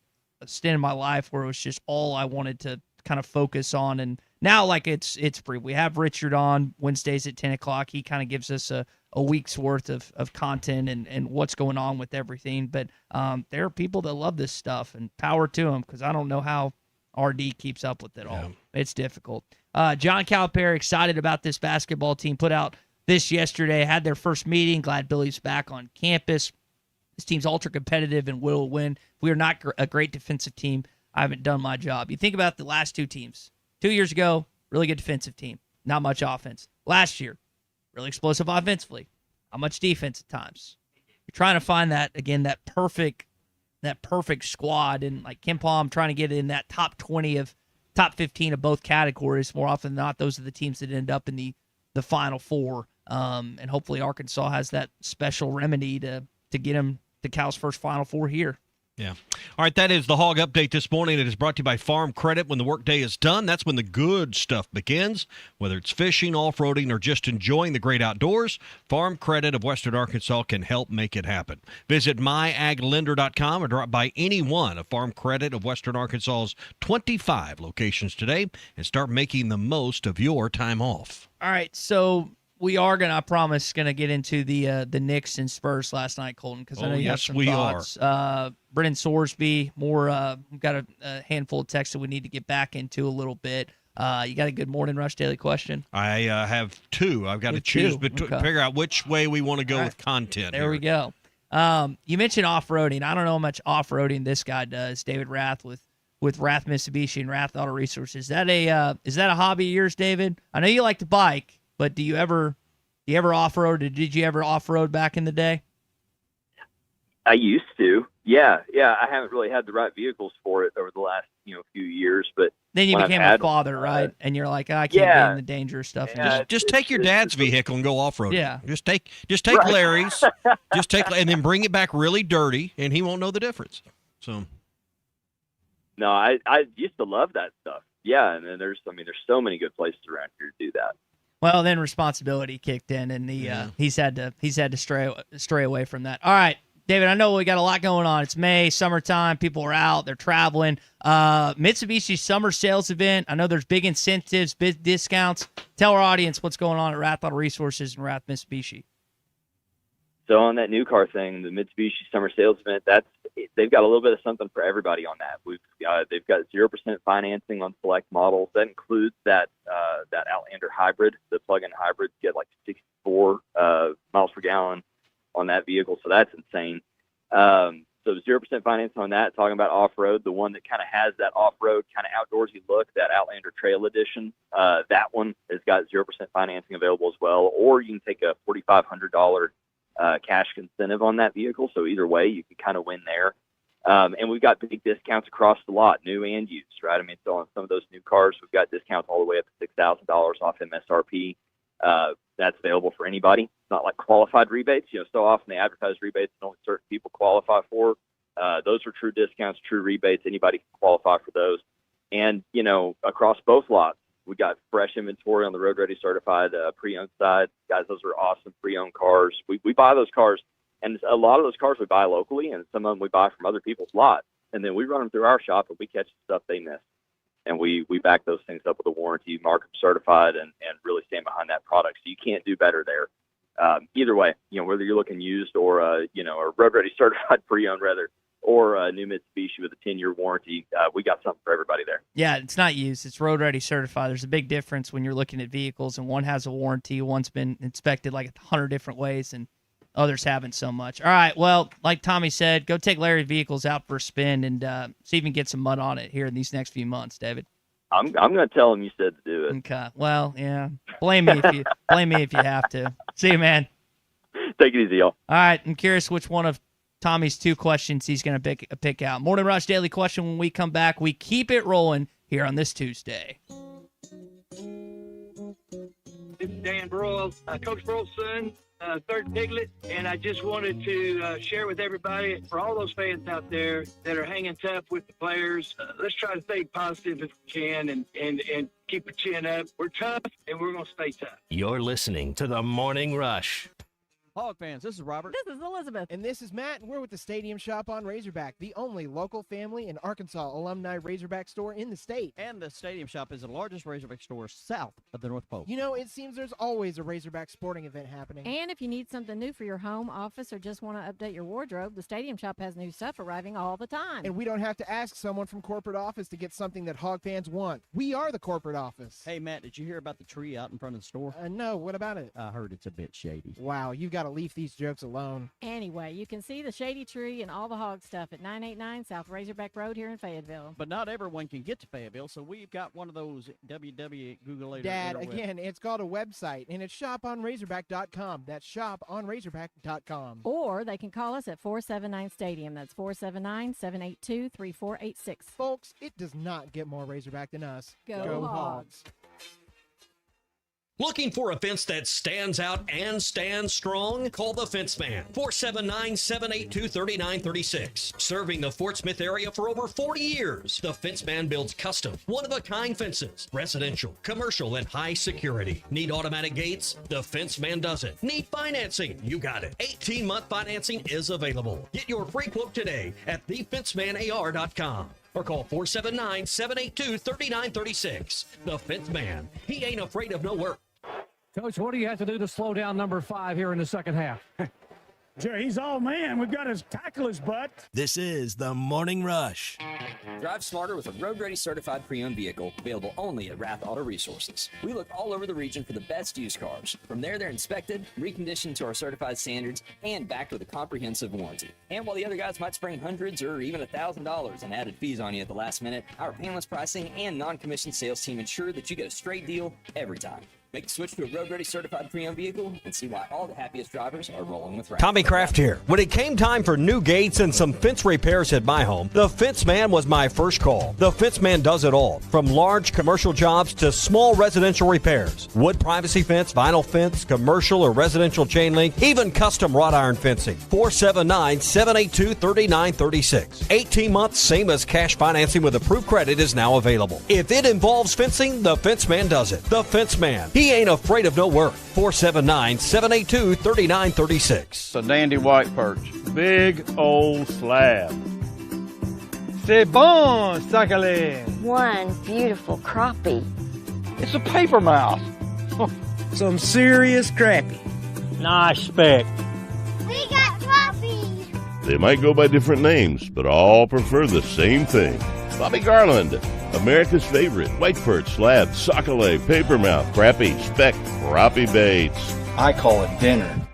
stint in my life where it was just all I wanted to kind of focus on. And now, like, it's free. We have Richard on Wednesdays at 10 o'clock. He kind of gives us a week's worth of content and what's going on with everything. But there are people that love this stuff, and power to them, because I don't know how RD keeps up with it all. It's difficult. John Calipari excited about this basketball team. Put out this yesterday, had their first meeting. Glad Billy's back on campus. This team's ultra competitive and will win. If we are not a great defensive team, I haven't done my job. You think about the last two teams. 2 years ago, really good defensive team. Not much offense. Last year, really explosive offensively. Not much defense at times. You're trying to find that, again, that perfect squad. And like Ken Palm trying to get in that top 15 of both categories. More often than not, those are the teams that end up in the Final Four. And hopefully Arkansas has that special remedy to get them to Cal's first Final Four here. Yeah. All right, that is the Hog Update this morning. It is brought to you by Farm Credit. When the workday is done, that's when the good stuff begins. Whether it's fishing, off-roading, or just enjoying the great outdoors, Farm Credit of Western Arkansas can help make it happen. Visit myaglender.com or drop by any one of Farm Credit of Western Arkansas's 25 locations today and start making the most of your time off. All right, so we are I promise, going to get into the Knicks and Spurs last night, Colton, because I know you have some thoughts. Brendan Sorsby, we've got a handful of texts that we need to get back into a little bit. You got a good morning rush daily question? I have two. I've got to choose figure out which way we want to go with content. There we go. You mentioned off-roading. I don't know how much off-roading this guy does, David Rath with Rath Mitsubishi and Rath Auto Resources. Is that a hobby of yours, David? I know you like to bike. But do you ever off-road? Did you ever off-road back in the day? I used to. Yeah. I haven't really had the right vehicles for it over the last, few years, but then you became a father, right? And you're like, I can't be in the dangerous stuff. Yeah, just take your dad's vehicle and go off-road. Yeah. Just take Larry's. And then bring it back really dirty, and he won't know the difference. So. No, I used to love that stuff. Yeah, and then there's so many good places around here to do that. Well, then responsibility kicked in, and he's had to stray away from that. All right, David, I know we got a lot going on. It's May, summertime. People are out. They're traveling. Mitsubishi summer sales event. I know there's big incentives, big discounts. Tell our audience what's going on at Rath Auto Resources and Rath Mitsubishi. So on that new car thing, the Mitsubishi summer sales event, they've got a little bit of something for everybody on that. They've got 0% financing on select models. That includes that Outlander hybrid, the plug-in hybrids get like 64 miles per gallon on that vehicle, so that's insane. So 0% financing on that. Talking about off-road, the one that kind of has that off-road kind of outdoorsy look, that Outlander Trail Edition, that one has got 0% financing available as well. Or you can take a $4,500 cash incentive on that vehicle. So either way, you can kind of win there. And we've got big discounts across the lot, new and used, right? I mean, so on some of those new cars, we've got discounts all the way up to $6,000 off MSRP. That's available for anybody. It's not like qualified rebates. So often they advertise rebates that only certain people qualify for. Those are true discounts, true rebates. Anybody can qualify for those. And, across both lots, we got fresh inventory on the Road Ready Certified pre-owned side. Guys, those are awesome pre-owned cars. We buy those cars, and a lot of those cars we buy locally, and some of them we buy from other people's lots. And then we run them through our shop, and we catch the stuff they miss. And we back those things up with a warranty, mark them certified, and really stand behind that product. So you can't do better there. Either way, whether you're looking used or, a Road Ready Certified pre-owned rather, or a new Mitsubishi with a 10-year warranty, we got something for everybody there. Yeah, it's not used. It's Road Ready Certified. There's a big difference when you're looking at vehicles, and one has a warranty, one's been inspected like 100 different ways, and others haven't so much. All right, well, like Tommy said, go take Larry's vehicles out for a spin and see if you can get some mud on it here in these next few months, David. I'm going to tell him you said to do it. Okay. Well, yeah. Blame me if you have to. See you, man. Take it easy, y'all. All right. I'm curious which one of Tommy's two questions he's going to pick out. Morning Rush Daily Question. When we come back, we keep it rolling here on this Tuesday. This is Dan Broyle, Coach Broyle's son, third Piglet, and I just wanted to share with everybody, for all those fans out there that are hanging tough with the players, let's try to stay positive if we can and keep our chin up. We're tough, and we're going to stay tough. You're listening to The Morning Rush. Hog fans, this is Robert. This is Elizabeth. And this is Matt, and we're with the Stadium Shop on Razorback, the only local family and Arkansas alumni Razorback store in the state. And the Stadium Shop is the largest Razorback store south of the North Pole. You know, it seems there's always a Razorback sporting event happening. And if you need something new for your home, office, or just want to update your wardrobe, the Stadium Shop has new stuff arriving all the time. And we don't have to ask someone from corporate office to get something that Hog fans want. We are the corporate office. Hey, Matt, did you hear about the tree out in front of the store? No, what about it? I heard it's a bit shady. Wow, you've got to leave these jokes alone. Anyway, you can see the shady tree and all the hog stuff at 989 South Razorback Road here in Fayetteville. But not everyone can get to Fayetteville, so we've got one of those www. Dad, again, it's called a website, and it's shoponrazorback.com. That's shoponrazorback.com. Or they can call us at 479 Stadium. That's 479-782-3486. Folks, it does not get more Razorback than us. Go Hogs. Looking for a fence that stands out and stands strong? Call the Fence Man, 479-782-3936. Serving the Fort Smith area for over 40 years, the Fence Man builds custom, one-of-a-kind fences, residential, commercial, and high security. Need automatic gates? The Fence Man does it. Need financing? You got it. 18-month financing is available. Get your free quote today at thefencemanar.com. Or call 479-782-3936. The Fence Man. He ain't afraid of no work. Coach, what do you have to do to slow down number 5 here in the second half? Jerry, he's all man. We've got to tackle his butt. This is the Morning Rush. Drive smarter with a road-ready certified pre-owned vehicle available only at Rath Auto Resources. We look all over the region for the best used cars. From there, they're inspected, reconditioned to our certified standards, and backed with a comprehensive warranty. And while the other guys might spring hundreds or even $1,000 in added fees on you at the last minute, our painless pricing and non-commissioned sales team ensure that you get a straight deal every time. Make the switch to a road-ready certified pre-owned vehicle and see why all the happiest drivers are rolling with Rath. Tommy Kraft here. When it came time for new gates and some fence repairs at my home, the Fence Man was my first call. The Fence Man does it all, from large commercial jobs to small residential repairs. Wood privacy fence, vinyl fence, commercial or residential chain link, even custom wrought iron fencing. 479-782-3936. 18 months, same as cash financing with approved credit is now available. If it involves fencing, the Fence Man does it. The Fence Man. He ain't afraid of no work. 479-782-3936. It's a dandy white perch. Big old slab. C'est bon, sacalé. One beautiful crappie. It's a paper mouse. Some serious crappie. Nice speck. We got crappies. They might go by different names, but all prefer the same thing. Bobby Garland, America's favorite white perch, slab, sockeye, papermouth, crappie, speck, crappie baits. I call it dinner.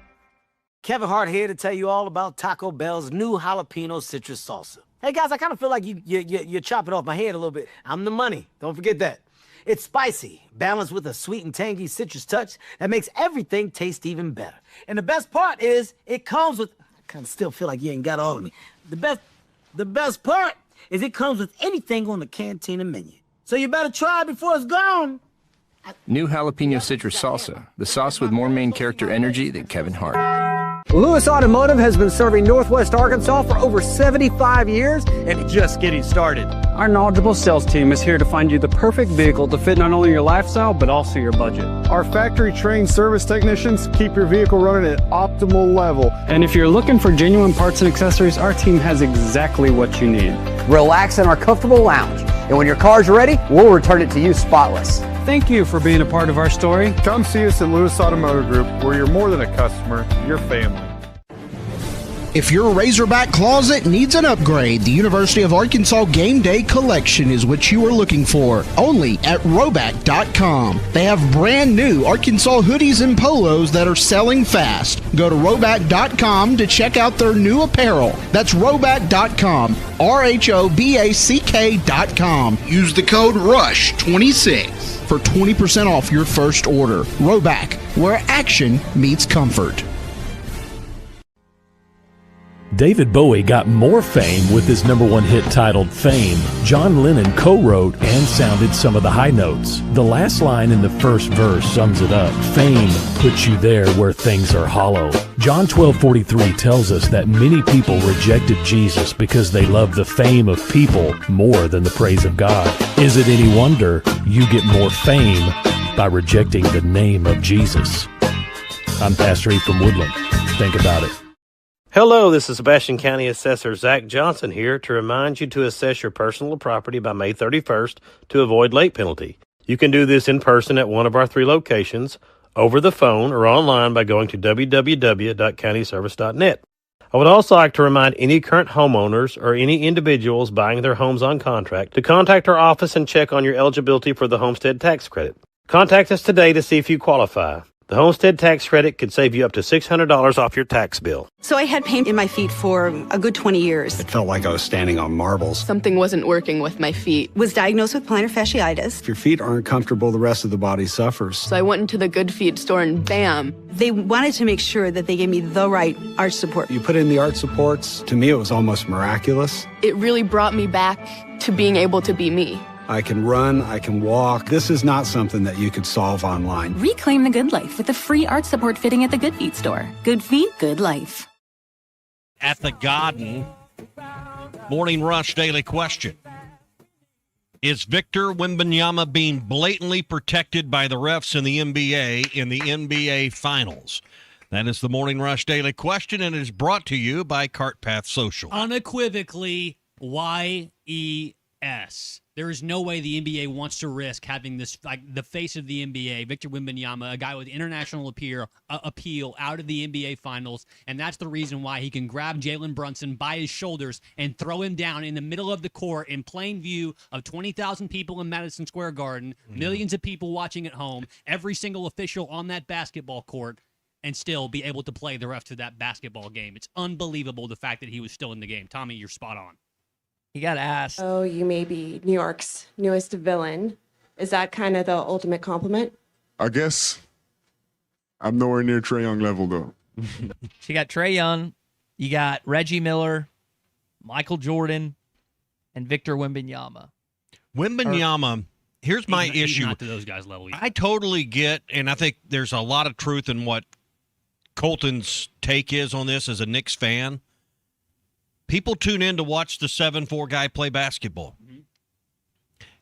Kevin Hart here to tell you all about Taco Bell's new jalapeno citrus salsa. Hey guys, I kind of feel like you're chopping off my head a little bit. I'm the money. Don't forget that. It's spicy, balanced with a sweet and tangy citrus touch that makes everything taste even better. And the best part is it comes with. I kind of still feel like you ain't got all of me. The best part is it comes with anything on the Cantina menu. So you better try it before it's gone. New jalapeno citrus salsa, the sauce with more main character energy than Kevin Hart. Lewis Automotive has been serving Northwest Arkansas for over 75 years and just getting started. Our knowledgeable sales team is here to find you the perfect vehicle to fit not only your lifestyle, but also your budget. Our factory-trained service technicians keep your vehicle running at optimal level. And if you're looking for genuine parts and accessories, our team has exactly what you need. Relax in our comfortable lounge, and when your car's ready, we'll return it to you spotless. Thank you for being a part of our story. Come see us at Lewis Automotive Group, where you're more than a customer, you're family. If your Razorback closet needs an upgrade, the University of Arkansas Game Day Collection is what you are looking for. Only at Roback.com. They have brand new Arkansas hoodies and polos that are selling fast. Go to Roback.com to check out their new apparel. That's Roback.com. RHOBACK.com. Use the code RUSH26 for 20% off your first order. Roback, where action meets comfort. David Bowie got more fame with his #1 hit titled Fame. John Lennon co-wrote and sounded some of the high notes. The last line in the first verse sums it up. Fame puts you there where things are hollow. John 12:43 tells us that many people rejected Jesus because they love the fame of people more than the praise of God. Is it any wonder you get more fame by rejecting the name of Jesus? I'm Pastor E from Woodland. Think about it. Hello, this is Sebastian County Assessor Zach Johnson here to remind you to assess your personal property by May 31st to avoid late penalty. You can do this in person at one of our 3 locations, over the phone, or online by going to www.countyservice.net. I would also like to remind any current homeowners or any individuals buying their homes on contract to contact our office and check on your eligibility for the homestead tax credit. Contact us today to see if you qualify. The homestead tax credit could save you up to $600 off your tax bill. So I had pain in my feet for a good 20 years. It felt like I was standing on marbles. Something wasn't working with my feet. Was diagnosed with plantar fasciitis. If your feet aren't comfortable, the rest of the body suffers. So I went into the Good Feet store and bam. They wanted to make sure that they gave me the right arch support. You put in the arch supports. To me, it was almost miraculous. It really brought me back to being able to be me. I can run, I can walk. This is not something that you could solve online. Reclaim the good life with a free arch support fitting at the Good Feet store. Good feet, good life. At the Garden, Morning Rush Daily Question. Is Victor Wembanyama being blatantly protected by the refs in the NBA Finals? That is the Morning Rush Daily Question, and it is brought to you by Cart Path Social. Unequivocally, YES. There is no way the NBA wants to risk having this, like the face of the NBA, Victor Wembanyama, a guy with international appeal out of the NBA Finals, and that's the reason why he can grab Jalen Brunson by his shoulders and throw him down in the middle of the court in plain view of 20,000 people in Madison Square Garden, millions of people watching at home, every single official on that basketball court, and still be able to play the rest of that basketball game. It's unbelievable the fact that he was still in the game. Tommy, you're spot on. He got asked. Oh, you may be New York's newest villain. Is that kind of the ultimate compliment? I guess I'm nowhere near Trae Young level, though. So you got Trae Young, you got Reggie Miller, Michael Jordan, and Victor Wembanyama. Here's my issue. He's not to those guys' level yet. I totally get, and I think there's a lot of truth in what Colton's take is on this as a Knicks fan. People tune in to watch the 7'4" guy play basketball. Mm-hmm.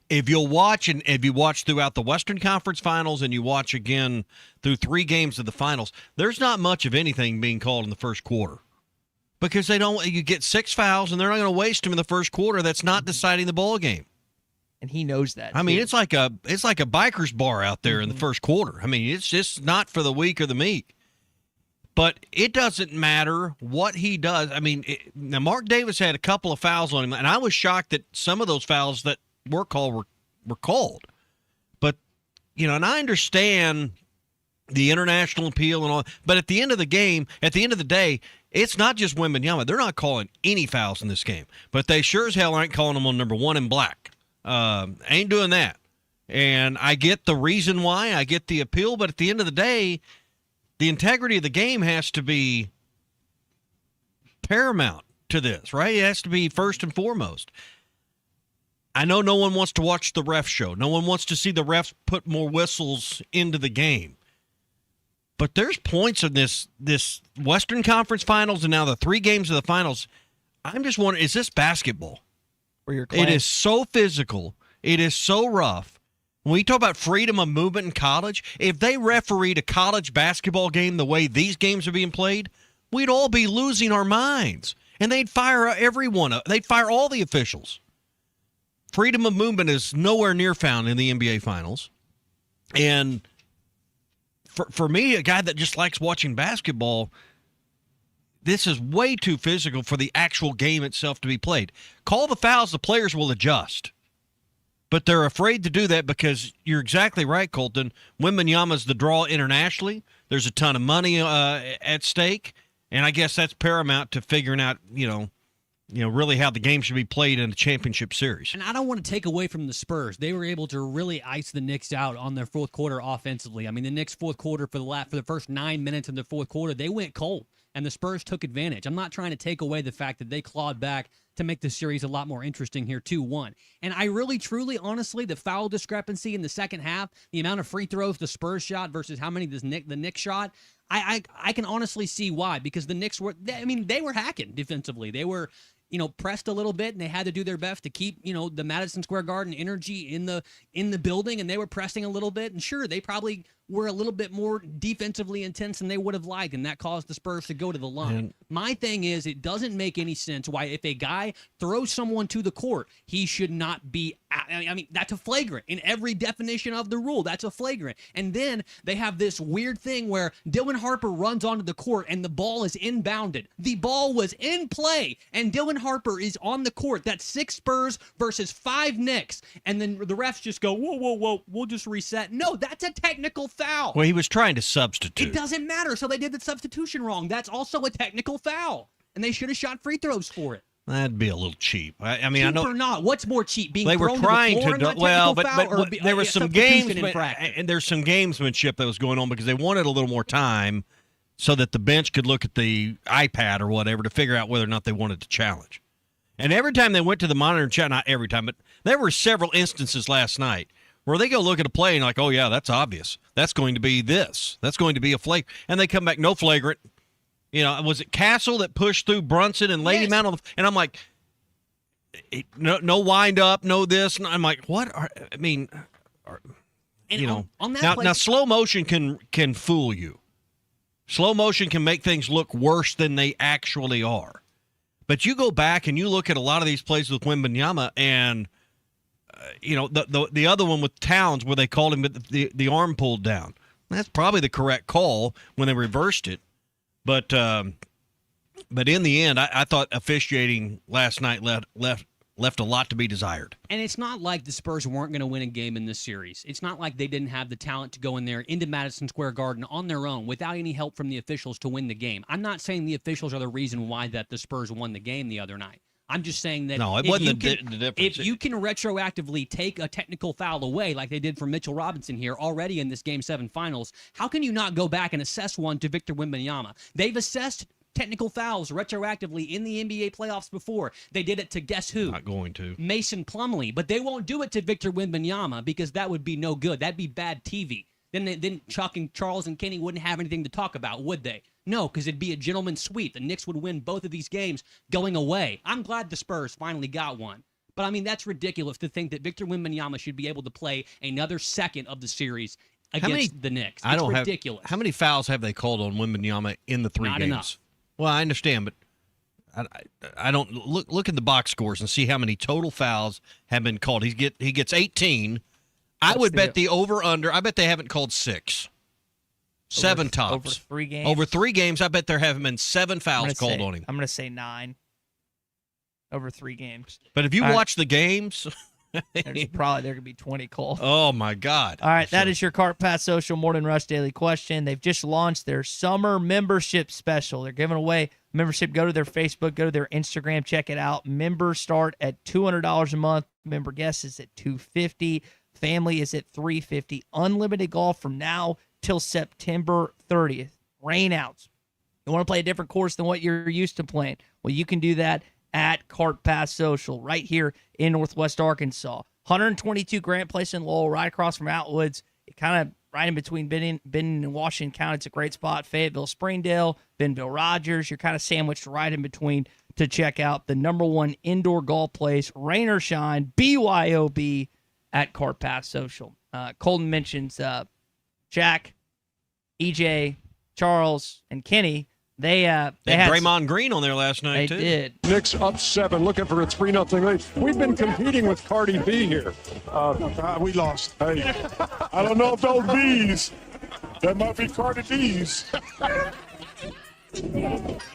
If you'll watch, and if you watch throughout the Western Conference Finals and you watch again through 3 games of the finals, there's not much of anything being called in the first quarter. Because you get 6 fouls, and they're not going to waste them in the first quarter. That's not deciding the ball game. And he knows that. I mean, it's like a biker's bar out there in the first quarter. I mean, it's just not for the weak or the meek. But it doesn't matter what he does. I mean, now Mark Davis had a couple of fouls on him, and I was shocked that some of those fouls that were called were called. But, and I understand the international appeal and all, but at the end of the game, at the end of the day, it's not just Wembanyama. They're not calling any fouls in this game. But they sure as hell aren't calling them on number 1 in black. Ain't doing that. And I get the reason why. I get the appeal. But at the end of the day, the integrity of the game has to be paramount to this, right? It has to be first and foremost. I know no one wants to watch the ref show. No one wants to see the refs put more whistles into the game. But there's points in this Western Conference Finals and now the 3 games of the finals. I'm just wondering, is this basketball? It is so physical. It is so rough. When we talk about freedom of movement in college, if they refereed a college basketball game the way these games are being played, we'd all be losing our minds. And they'd fire everyone. They'd fire all the officials. Freedom of movement is nowhere near found in the NBA Finals. And for me, a guy that just likes watching basketball, this is way too physical for the actual game itself to be played. Call the fouls, the players will adjust. But they're afraid to do that because you're exactly right, Colton. Wembanyama's the draw internationally. There's a ton of money at stake. And I guess that's paramount to figuring out, really how the game should be played in a championship series. And I don't want to take away from the Spurs. They were able to really ice the Knicks out on their fourth quarter offensively. I mean, the Knicks' fourth quarter for the first 9 minutes of the fourth quarter, they went cold, and the Spurs took advantage. I'm not trying to take away the fact that they clawed back to make the series a lot more interesting here, 2-1. And I really, truly, honestly, the foul discrepancy in the second half, the amount of free throws the Spurs shot versus how many the Knicks shot, I can honestly see why. Because the Knicks they were hacking defensively. They were, pressed a little bit, and they had to do their best to keep, the Madison Square Garden energy in the building, and they were pressing a little bit. And sure, they probably were a little bit more defensively intense than they would have liked, and that caused the Spurs to go to the line. My thing is, it doesn't make any sense why if a guy throws someone to the court, he should not be. I mean, that's a flagrant in every definition of the rule. That's a flagrant. And then they have this weird thing where Dylan Harper runs onto the court and the ball is inbounded. The ball was in play, and Dylan Harper is on the court. That's 6 Spurs versus 5 Knicks. And then the refs just go, whoa, we'll just reset. No, that's a technical foul. Well, he was trying to substitute. It doesn't matter. So they did the substitution wrong. That's also a technical foul. And they should have shot free throws for it. That'd be a little cheap. I mean, cheap I know or not. What's more cheap? Being they were thrown trying to the floor to. Well, but foul, there was some and there's some gamesmanship that was going on because they wanted a little more time so that the bench could look at the iPad or whatever to figure out whether or not they wanted to challenge. And every time they went to the monitor and chat, not every time, but there were several instances last night where they go look at a play and like, oh yeah, that's obvious. That's going to be this. That's going to be a flagrant. And they come back, no flagrant. You know, was it Castle that pushed through Brunson and laid him out on the? And I'm like. No wind up, no this. And I'm like, what? On that now slow motion can fool you. Slow motion can make things look worse than they actually are. But you go back and you look at a lot of these plays with Wembanyama and, the other one with Towns where they called him the arm pulled down. That's probably the correct call when they reversed it. But in the end, I thought officiating last night left a lot to be desired. And it's not like the Spurs weren't going to win a game in this series. It's not like they didn't have the talent to go in there into Madison Square Garden on their own without any help from the officials to win the game. I'm not saying the officials are the reason why that the Spurs won the game the other night. I'm just saying that no, it wasn't the difference. If you can retroactively take a technical foul away like they did for Mitchell Robinson here already in this Game 7 finals, how can you not go back and assess one to Victor Wembanyama? They've assessed technical fouls retroactively in the NBA playoffs before. They did it to guess who? Not going to. Mason Plumlee. But they won't do it to Victor Wembanyama because that would be no good. That'd be bad TV. Then Chuck and Charles and Kenny wouldn't have anything to talk about, would they? No, because it'd be a gentleman's sweep. The Knicks would win both of these games going away. I'm glad the Spurs finally got one. But, I mean, that's ridiculous to think that Victor Wembanyama should be able to play another second of the series against the Knicks. It's ridiculous. How many fouls have they called on Wembanyama in the 3 games? Not enough. Well, I understand, but I don't look at the box scores and see how many total fouls have been called. He gets 18. I would bet the over-under. I bet they haven't called 6. 7 tops. Over 3 games? Over 3 games, I bet there haven't been 7 fouls called on him. I'm going to say 9 over 3 games. But if you watch the games... there could be 20 calls. Oh, my God. All right, that is your Cart Pass Social Morning Rush Daily Question. They've just launched their summer membership special. They're giving away membership. Go to their Facebook, go to their Instagram, check it out. Members start at $200 a month. Member guest is at $250. Family is at $350. Unlimited golf from now till September 30th. Rainouts. You want to play a different course than what you're used to playing? Well, you can do that at Cart Pass Social right here in Northwest Arkansas. 122 Grant Place in Lowell, right across from Outwoods. It kind of right in between Benton and Washington County. It's a great spot. Fayetteville, Springdale, Bentonville, Rogers. You're kind of sandwiched right in between to check out the #1 indoor golf place, rain or shine, BYOB at Cart Pass Social. Colton mentions Jack, EJ, Charles, and Kenny. They had Draymond Green on there last night, too. They did. Knicks up 7, looking for a 3-0 lead. We've been competing with Cardi B here. We lost. Hey, I don't know if those B's, that might be Cardi B's.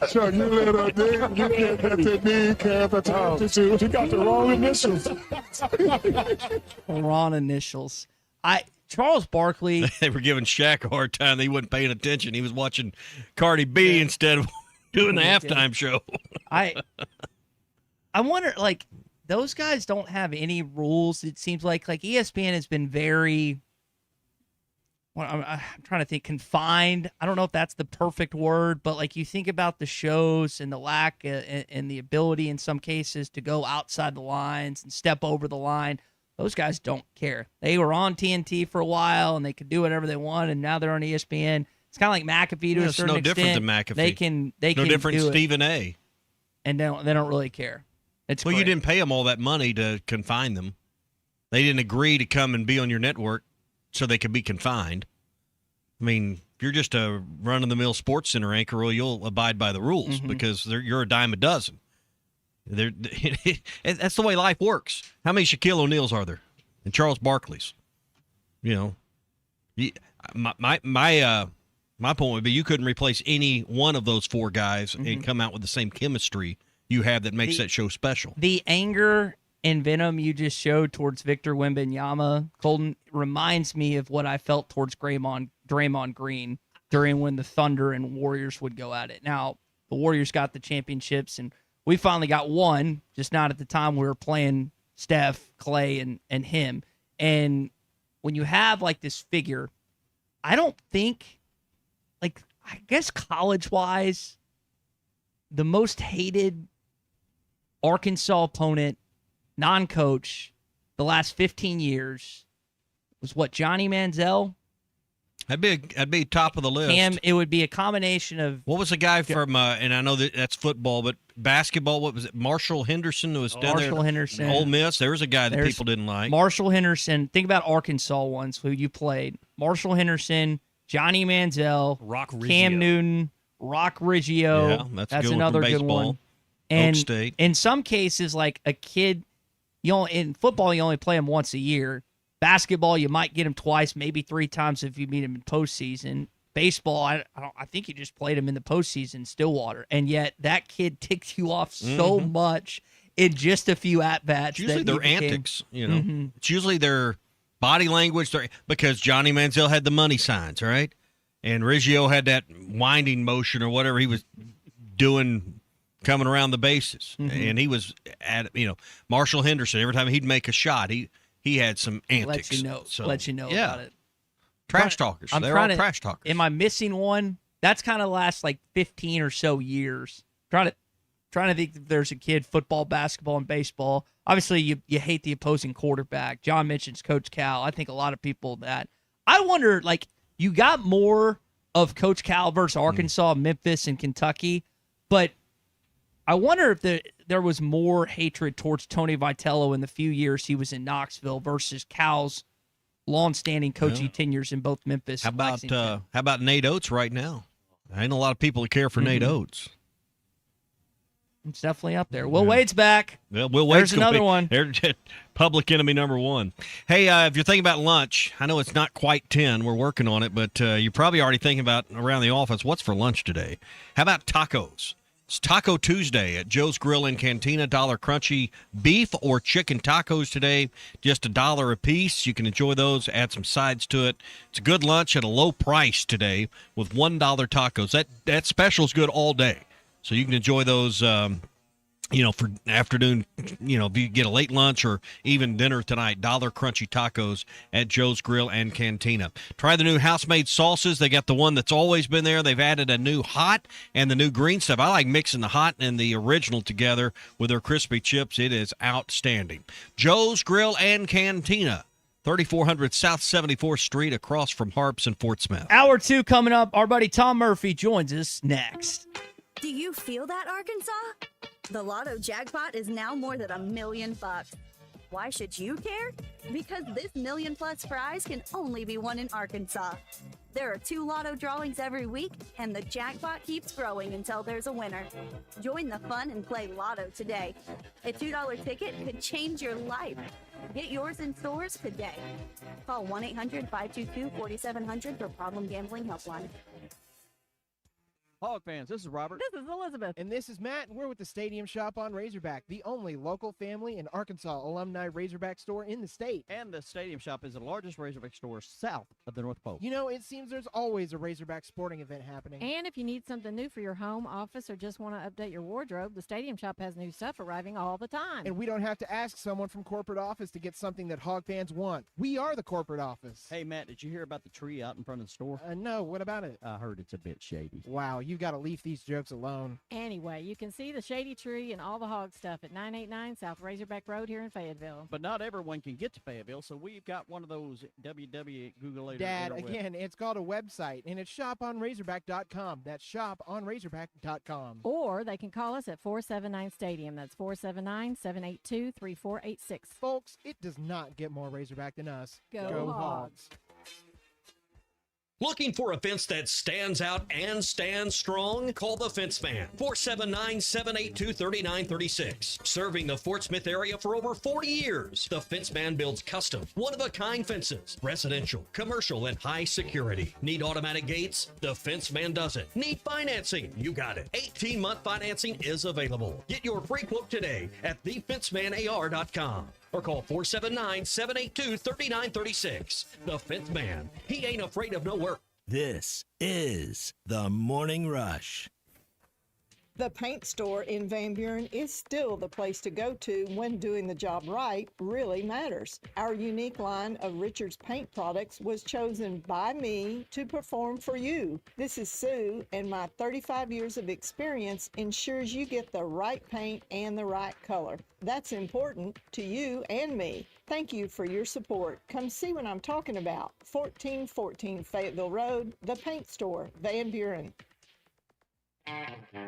Sure, you little nigga, you can't let the nigga at the time. He got the wrong initials. Wrong initials. Charles Barkley. They were giving Shaq a hard time. He wasn't paying attention. He was watching Cardi B instead of doing the halftime show. I wonder, like, those guys don't have any rules. It seems like ESPN has been very, I'm trying to think, confined. I don't know if that's the perfect word, but like you think about the shows and the lack and the ability in some cases to go outside the lines and step over the line. Those guys don't care. They were on TNT for a while, and they could do whatever they want, and now they're on ESPN. It's kind of like McAfee to a certain extent. It's no different than McAfee. They can no different do than Stephen A. And they don't really care. It's well, great. You didn't pay them all that money to confine them. They didn't agree to come and be on your network so they could be confined. I mean, if you're just a run-of-the-mill Sports Center anchor, well, you'll abide by the rules because you're a dime a dozen. That's the way life works. How many Shaquille O'Neals are there? And Charles Barkley's? You know, my point would be you couldn't replace any one of those four guys and come out with the same chemistry you have that makes that show special. The anger and venom you just showed towards Victor Wembanyama, Colton, reminds me of what I felt towards Draymond Green during when the Thunder and Warriors would go at it. Now, the Warriors got the championships, and we finally got one, just not at the time we were playing Steph, Clay, and him. And when you have, like, this figure, I don't think, like, I guess college-wise, the most hated Arkansas opponent, non-coach, the last 15 years was what, Johnny Manziel? That'd be top of the list. Cam, it would be a combination of what was the guy from? And I know that's football, but basketball. What was it? Marshall Henderson was down there. Marshall Henderson, Ole Miss. There was a guy that people didn't like. Marshall Henderson. Think about Arkansas ones who you played. Marshall Henderson, Johnny Manziel, Rock Riggio. Cam Newton, Rock Riggio. Yeah, that's another good one. And Oak State. In some cases, like a kid, in football you only play them once a year. Basketball, you might get him twice, maybe 3 times if you meet him in postseason. Baseball, I think you just played him in the postseason, Stillwater, and yet that kid ticks you off so much in just a few at bats. It's usually their antics, It's usually their body language, because Johnny Manziel had the money signs, right? And Riggio had that winding motion or whatever he was doing, coming around the bases, and he was at Marshall Henderson. Every time he'd make a shot, he had some antics. Let you know about it. Trash talkers. They're all trash talkers. Am I missing one? That's kind of last like 15 or so years. Trying to think if there's a kid, football, basketball, and baseball. Obviously, you hate the opposing quarterback. John mentions Coach Cal. I think a lot of people that. I wonder, like, you got more of Coach Cal versus Arkansas, Memphis, and Kentucky, but I wonder if there was more hatred towards Tony Vitello in the few years he was in Knoxville versus Cal's long-standing coaching tenures in both Memphis and Lexington. How about Nate Oates right now? There ain't a lot of people that care for Nate Oates. It's definitely up there. Will Wade's back. Well, Will Wade's There's another one. They're public enemy number one. Hey, if you're thinking about lunch, I know it's not quite 10. We're working on it, but you're probably already thinking about around the office, what's for lunch today? How about tacos? It's Taco Tuesday at Joe's Grill and Cantina. $1 crunchy beef or chicken tacos today, just $1 a piece. You can enjoy those, add some sides to it. It's a good lunch at a low price today with $1 tacos. That special is good all day. So you can enjoy those, for afternoon, if you get a late lunch or even dinner tonight, $1 crunchy tacos at Joe's Grill and Cantina. Try the new house-made sauces. They got the one that's always been there. They've added a new hot and the new green stuff. I like mixing the hot and the original together with their crispy chips. It is outstanding. Joe's Grill and Cantina, 3400 South 74th Street, across from Harps and Fort Smith. Hour 2 coming up. Our buddy Tom Murphy joins us next. Do you feel that, Arkansas? The Lotto jackpot is now more than $1 million. Why should you care? Because this $1 million+ prize can only be won in Arkansas. There are 2 Lotto drawings every week, and the jackpot keeps growing until there's a winner. Join the fun and play Lotto today. A $2 ticket could change your life. Get yours in stores today. Call 1-800-522-4700 for Problem Gambling Helpline. Hog fans, this is Robert. This is Elizabeth. And this is Matt, and we're with the Stadium Shop on Razorback, the only local family and Arkansas alumni Razorback store in the state. And the Stadium Shop is the largest Razorback store south of the North Pole. You know, it seems there's always a Razorback sporting event happening. And if you need something new for your home, office, or just want to update your wardrobe, the Stadium Shop has new stuff arriving all the time. And we don't have to ask someone from corporate office to get something that Hog fans want. We are the corporate office. Hey, Matt, did you hear about the tree out in front of the store? No, what about it? I heard it's a bit shady. Wow, you've got to leave these jokes alone. Anyway, you can see the shady tree and all the hog stuff at 989 South Razorback Road here in Fayetteville. But not everyone can get to Fayetteville, so we've got one of those www. Dad, again, it's called a website, and it's shoponrazorback.com. That's shoponrazorback.com. Or they can call us at 479 Stadium. That's 479-782-3486. Folks, it does not get more Razorback than us. Go Hogs. Looking for a fence that stands out and stands strong? Call the Fence Man, 479-782-3936. Serving the Fort Smith area for over 40 years, the Fence Man builds custom, one-of-a-kind fences, residential, commercial, and high security. Need automatic gates? The Fence Man does it. Need financing? You got it. 18-month financing is available. Get your free quote today at thefencemanar.com. Or call 479-782-3936. The Fifth Man. He ain't afraid of no work. This is the Morning Rush. The paint store in Van Buren is still the place to go to when doing the job right really matters. Our unique line of Richards paint products was chosen by me to perform for you. This is Sue, and my 35 years of experience ensures you get the right paint and the right color. That's important to you and me. Thank you for your support. Come see what I'm talking about. 1414 Fayetteville Road, the paint store, Van Buren.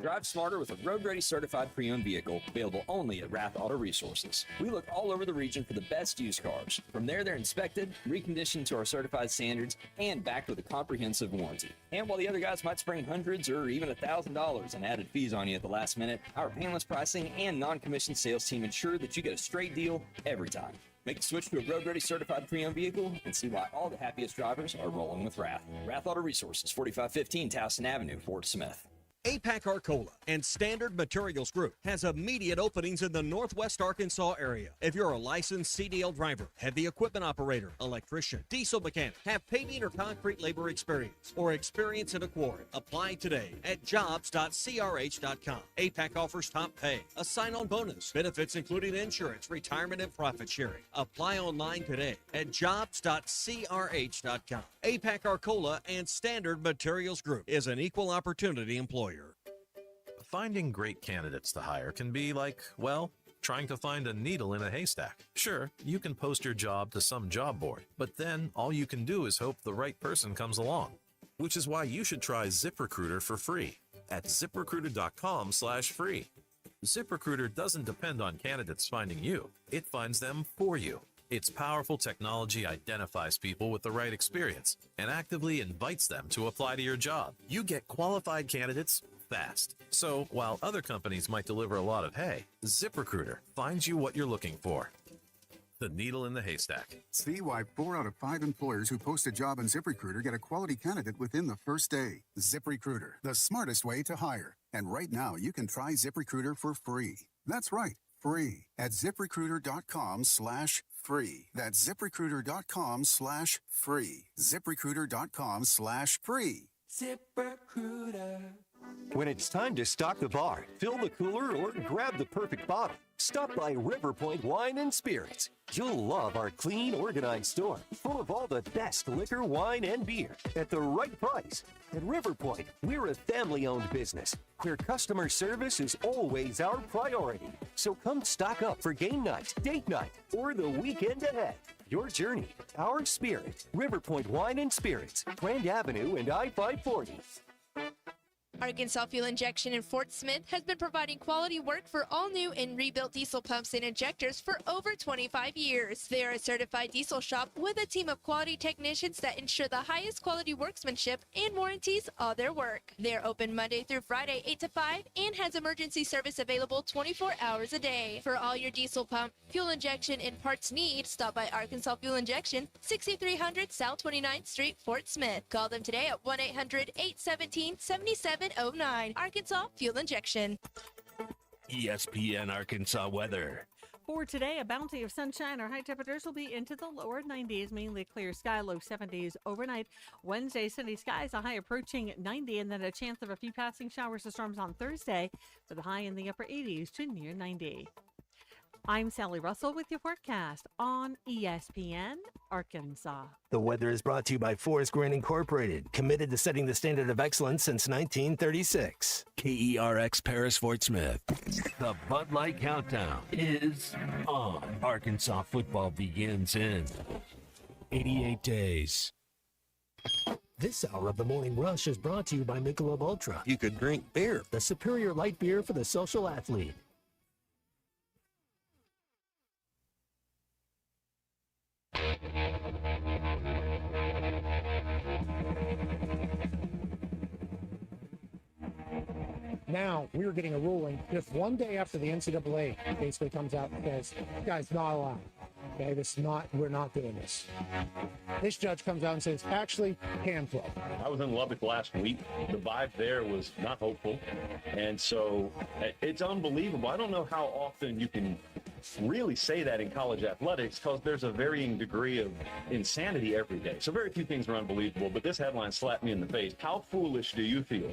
Drive smarter with a road-ready certified pre-owned vehicle available only at Rath Auto Resources. We look all over the region for the best used cars. From there, they're inspected, reconditioned to our certified standards, and backed with a comprehensive warranty. And while the other guys might spring hundreds or even $1,000 in added fees on you at the last minute, our painless pricing and non-commissioned sales team ensure that you get a straight deal every time. Make the switch to a road-ready certified pre-owned vehicle and see why all the happiest drivers are rolling with Rath. Rath Auto Resources, 4515 Towson Avenue, Fort Smith. APAC Arcola and Standard Materials Group has immediate openings in the Northwest Arkansas area. If you're a licensed CDL driver, heavy equipment operator, electrician, diesel mechanic, have paving or concrete labor experience, or experience in a quarry, apply today at jobs.crh.com. APAC offers top pay, a sign-on bonus, benefits including insurance, retirement, and profit sharing. Apply online today at jobs.crh.com. APAC Arcola and Standard Materials Group is an equal opportunity employer. Finding great candidates to hire can be like, well, trying to find a needle in a haystack. Sure, you can post your job to some job board, but then all you can do is hope the right person comes along. Which is why you should try ZipRecruiter for free at ZipRecruiter.com/free. ZipRecruiter doesn't depend on candidates finding you. It finds them for you. Its powerful technology identifies people with the right experience and actively invites them to apply to your job. You get qualified candidates fast. So while other companies might deliver a lot of hay, ZipRecruiter finds you what you're looking for. The needle in the haystack. See why 4 out of 5 employers who post a job on ZipRecruiter get a quality candidate within the first day. ZipRecruiter, the smartest way to hire. And right now, you can try ZipRecruiter for free. That's right, free at ZipRecruiter.com/free. That's ZipRecruiter.com/free. ZipRecruiter.com/free. ZipRecruiter. When it's time to stock the bar, fill the cooler, or grab the perfect bottle, stop by River Point Wine and Spirits. You'll love our clean, organized store, full of all the best liquor, wine, and beer at the right price. At River Point, we're a family-owned business where customer service is always our priority. So come stock up for game night, date night, or the weekend ahead. Your journey, our spirit. River Point Wine and Spirits, Grand Avenue and I-540. Arkansas Fuel Injection in Fort Smith has been providing quality work for all new and rebuilt diesel pumps and injectors for over 25 years. They are a certified diesel shop with a team of quality technicians that ensure the highest quality workmanship and warranties all their work. They're open Monday through Friday 8 to 5 and has emergency service available 24 hours a day. For all your diesel pump, fuel injection, and parts need, stop by Arkansas Fuel Injection, 6300 South 29th Street, Fort Smith. Call them today at 1-800-817-7709. Arkansas Fuel Injection. ESPN Arkansas weather. For today, a bounty of sunshine. Our high temperatures will be into the lower 90s, mainly clear sky, low 70s overnight. Wednesday, sunny skies, a high approaching 90, and then a chance of a few passing showers or storms on Thursday, with a high in the upper 80s to near 90. I'm Sally Russell with your forecast on ESPN Arkansas. The weather is brought to you by Forest Green Incorporated, committed to setting the standard of excellence since 1936. KERX Paris Fort Smith. The Bud Light Countdown is on. Arkansas football begins in 88 days. This hour of the Morning Rush is brought to you by Michelob Ultra. You could drink beer, the superior light beer for the social athlete. Now we're getting a ruling just one day after the NCAA basically comes out and says, guys, not allowed. Okay, we're not doing this. This judge comes out and says, actually, can throw. I was in Lubbock last week. The vibe there was not hopeful. And so it's unbelievable. I don't know how often you can really say that in college athletics because there's a varying degree of insanity every day. So very few things are unbelievable, but this headline slapped me in the face. How foolish do you feel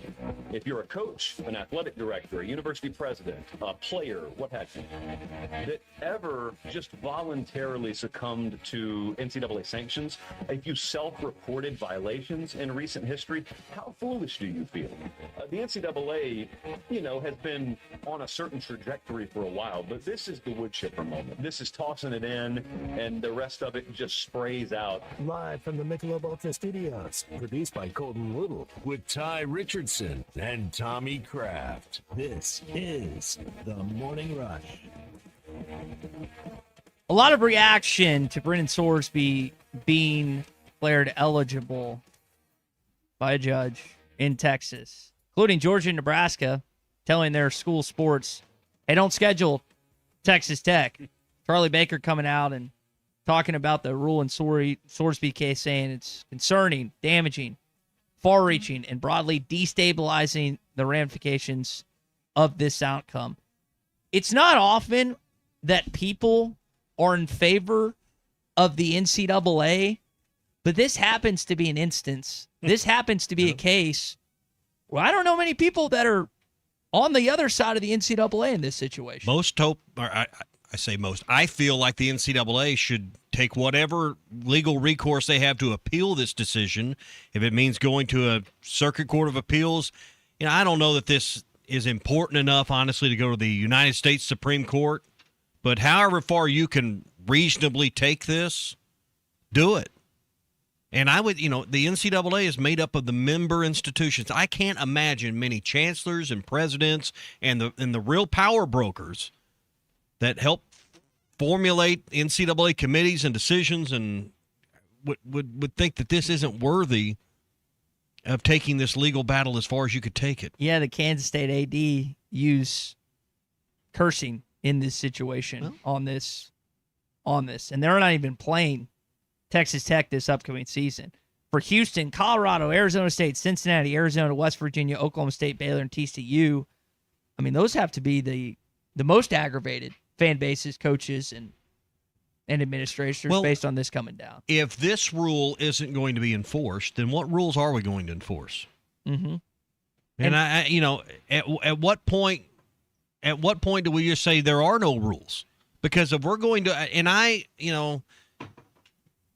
if you're a coach, an athletic director, a university president, a player, what have you, that ever just voluntarily succumbed to NCAA sanctions? If you self-reported violations in recent history, how foolish do you feel? The NCAA, has been on a certain trajectory for a while, but this is the wood chipper moment. This is tossing it in, and the rest of it just sprays out. Live from the Michelob Ultra Studios, produced by Colton Little, with Ty Richardson and Tommy Kraft. This is The Morning Rush. A lot of reaction to Brendan Sorsby being declared eligible by a judge in Texas, including Georgia and Nebraska, telling their school sports, hey, don't schedule Texas Tech. Charlie Baker coming out and talking about the rule in Sorsby case, saying it's concerning, damaging, far-reaching, and broadly destabilizing the ramifications of this outcome. It's not often that people are in favor of the NCAA, but this happens to be an instance. This happens to be a case where I don't know many people that are on the other side of the NCAA in this situation. I feel like the NCAA should take whatever legal recourse they have to appeal this decision. If it means going to a circuit court of appeals, I don't know that this is important enough, honestly, to go to the United States Supreme Court. But however far you can reasonably take this, do it. And I would, the NCAA is made up of the member institutions. I can't imagine many chancellors and presidents and the real power brokers that help formulate NCAA committees and decisions and would think that this isn't worthy of taking this legal battle as far as you could take it. Yeah, the Kansas State AD used cursing in this situation on this, and they're not even playing Texas Tech this upcoming season. For Houston, Colorado, Arizona State, Cincinnati, Arizona, West Virginia, Oklahoma State, Baylor, and TCU, those have to be the most aggravated fan bases, coaches, and administrators based on this coming down. If this rule isn't going to be enforced, then what rules are we going to enforce? Mm-hmm. And at what point do we just say there are no rules? Because if we're going to,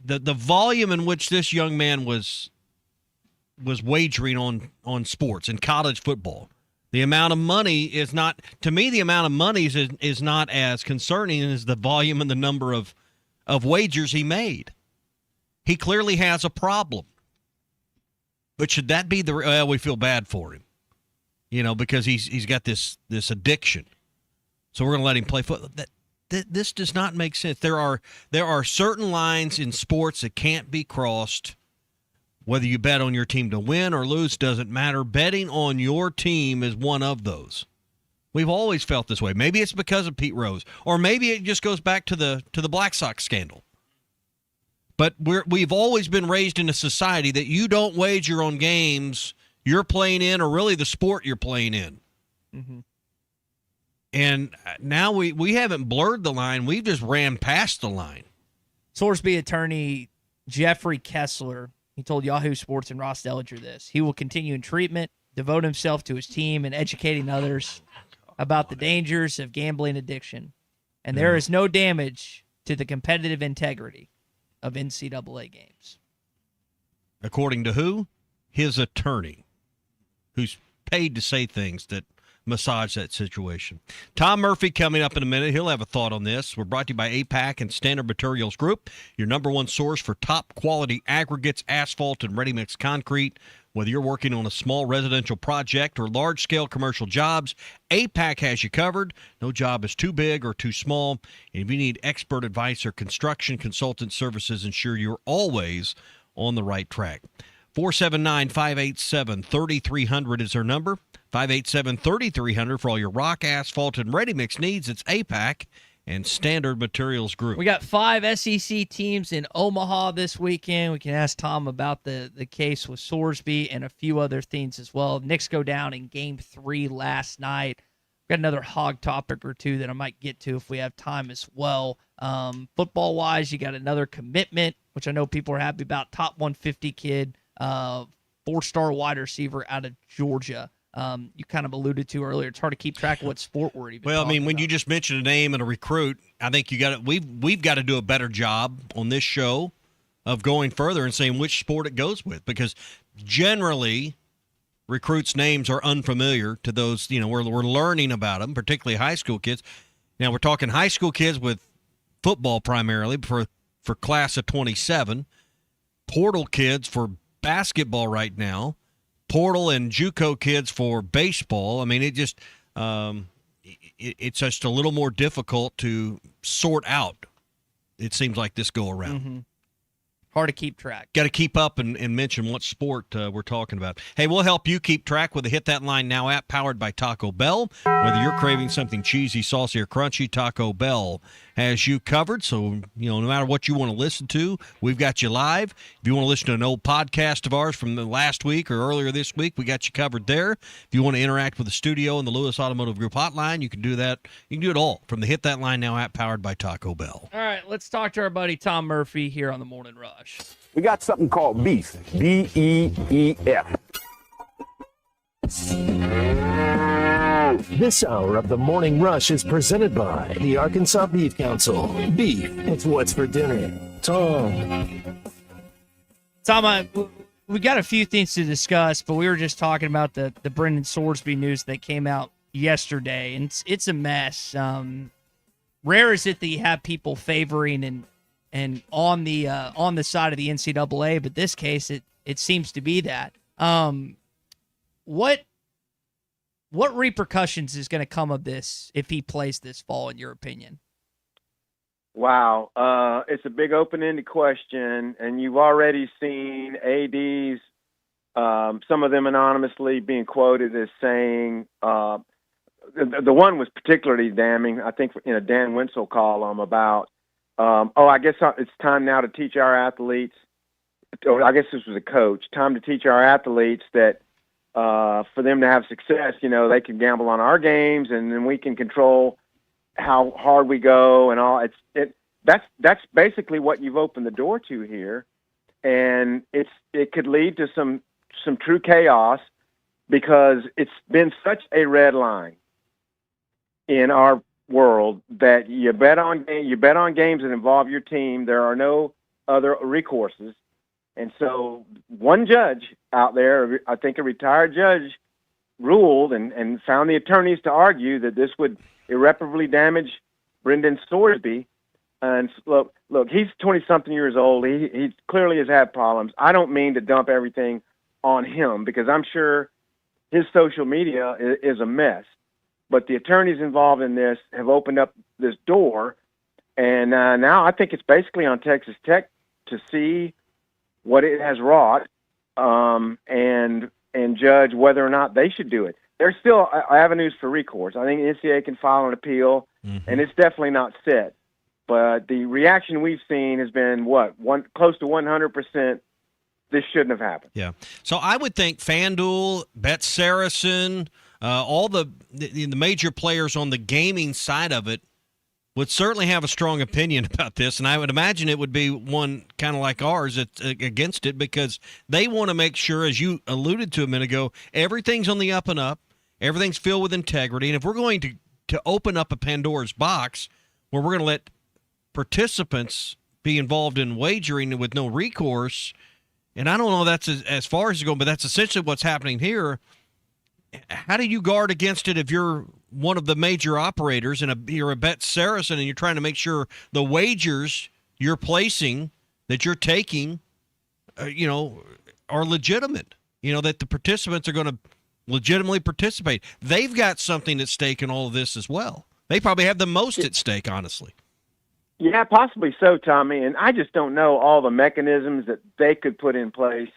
the volume in which this young man was wagering on sports and college football, the amount of money is not, to me, the amount of money is not as concerning as the volume and the number of wagers he made. He clearly has a problem. But should that be we feel bad for him, because he's got this addiction. So we're going to let him play football. This does not make sense. There are certain lines in sports that can't be crossed. Whether you bet on your team to win or lose doesn't matter. Betting on your team is one of those. We've always felt this way. Maybe it's because of Pete Rose, or maybe it just goes back to the Black Sox scandal. But we've always been raised in a society that you don't wager on games you're playing in, or really the sport you're playing in. Mm-hmm. And now we haven't blurred the line. We've just ran past the line. Sorsby attorney Jeffrey Kessler, he told Yahoo Sports and Ross Dellinger this. He will continue in treatment, devote himself to his team, and educating others about the dangers of gambling addiction. And there is no damage to the competitive integrity of NCAA games. According to who? His attorney, who's paid to say things that massage that situation. Tom Murphy coming up in a minute. He'll have a thought on this. We're brought to you by APAC and Standard Materials Group, your number one source for top quality aggregates, asphalt, and ready-mix concrete. Whether you're working on a small residential project or large-scale commercial jobs, APAC has you covered. No job is too big or too small. And if you need expert advice or construction consultant services, ensure you're always on the right track. 479-587-3300 is their number. 587-3300 for all your rock, asphalt, and ready-mix needs. It's APAC and Standard Materials Group. We got 5 SEC teams in Omaha this weekend. We can ask Tom about the case with Sorsby and a few other things as well. Knicks go down in Game 3 last night. Got another Hog topic or two that I might get to if we have time as well. Football-wise, you got another commitment, which I know people are happy about. Top 150 kid, 4-star wide receiver out of Georgia. You kind of alluded to earlier. It's hard to keep track of what sport we're even Well, I mean, when about. you just mention a name and a recruit, I think we've got to do a better job on this show of going further and saying which sport it goes with, because generally recruits' names are unfamiliar to those. We're learning about them, particularly high school kids. Now we're talking high school kids with football primarily for class of 27, portal kids for basketball right now, portal and JUCO kids for baseball. I mean, it's just a little more difficult to sort out, it seems like, this go around. Mm-hmm. Hard to keep track. Got to keep up and mention what sport we're talking about. Hey, we'll help you keep track with the Hit That Line Now app powered by Taco Bell. Whether you're craving something cheesy, saucy, or crunchy, Taco Bell has you covered. So, no matter what you want to listen to, we've got you live. If you want to listen to an old podcast of ours from the last week or earlier this week, we got you covered there. If you want to interact with the studio and the Lewis Automotive Group hotline, you can do that. You can do it all from the Hit That Line Now app powered by Taco Bell. All right, let's talk to our buddy Tom Murphy here on the Morning Rush. We got something called beef, B-E-E-F. This hour of the Morning Rush is presented by the Arkansas Beef Council. Beef, it's what's for dinner. Tom, we got a few things to discuss, but we were just talking about the Brendan Sorsby news that came out yesterday, and it's a mess. Rare is it that you have people favoring and on the side of the NCAA, but this case it seems to be that. What repercussions is going to come of this if he plays this fall, in your opinion? Wow, it's a big open-ended question, and you've already seen ADs, some of them anonymously being quoted as saying, the one was particularly damning, I think, in a Dan Wenzel column about, I guess it's time now to teach our athletes, or I guess this was a coach, time to teach our athletes that for them to have success, they can gamble on our games, and then we can control how hard we go and all. That's basically what you've opened the door to here, and it could lead to some true chaos, because it's been such a red line in our world that you bet on games that involve your team. There are no other recourses. And so one judge out there, I think a retired judge, ruled and found the attorneys to argue that this would irreparably damage Brendan Sorsby. And look, he's 20-something years old. He clearly has had problems. I don't mean to dump everything on him, because I'm sure his social media is a mess. But the attorneys involved in this have opened up this door, and now I think it's basically on Texas Tech to see what it has wrought, and judge whether or not they should do it. There's still avenues for recourse. I think the NCAA can file an appeal, and it's definitely not set. But the reaction we've seen has been close to 100%. This shouldn't have happened. Yeah. So I would think FanDuel, Bet Saracen, all the major players on the gaming side of it would certainly have a strong opinion about this, and I would imagine it would be one kind of like ours against it, because they want to make sure, as you alluded to a minute ago, everything's on the up and up, everything's filled with integrity, and if we're going to open up a Pandora's box where we're going to let participants be involved in wagering with no recourse, and I don't know that's as far as it's going, but that's essentially what's happening here. How do you guard against it if you're one of the major operators and you're a Bet Saracen and you're trying to make sure the wagers you're placing, that you're taking, are legitimate, that the participants are going to legitimately participate? They've got something at stake in all of this as well. They probably have the most at stake, honestly. Yeah, possibly so, Tommy. And I just don't know all the mechanisms that they could put in place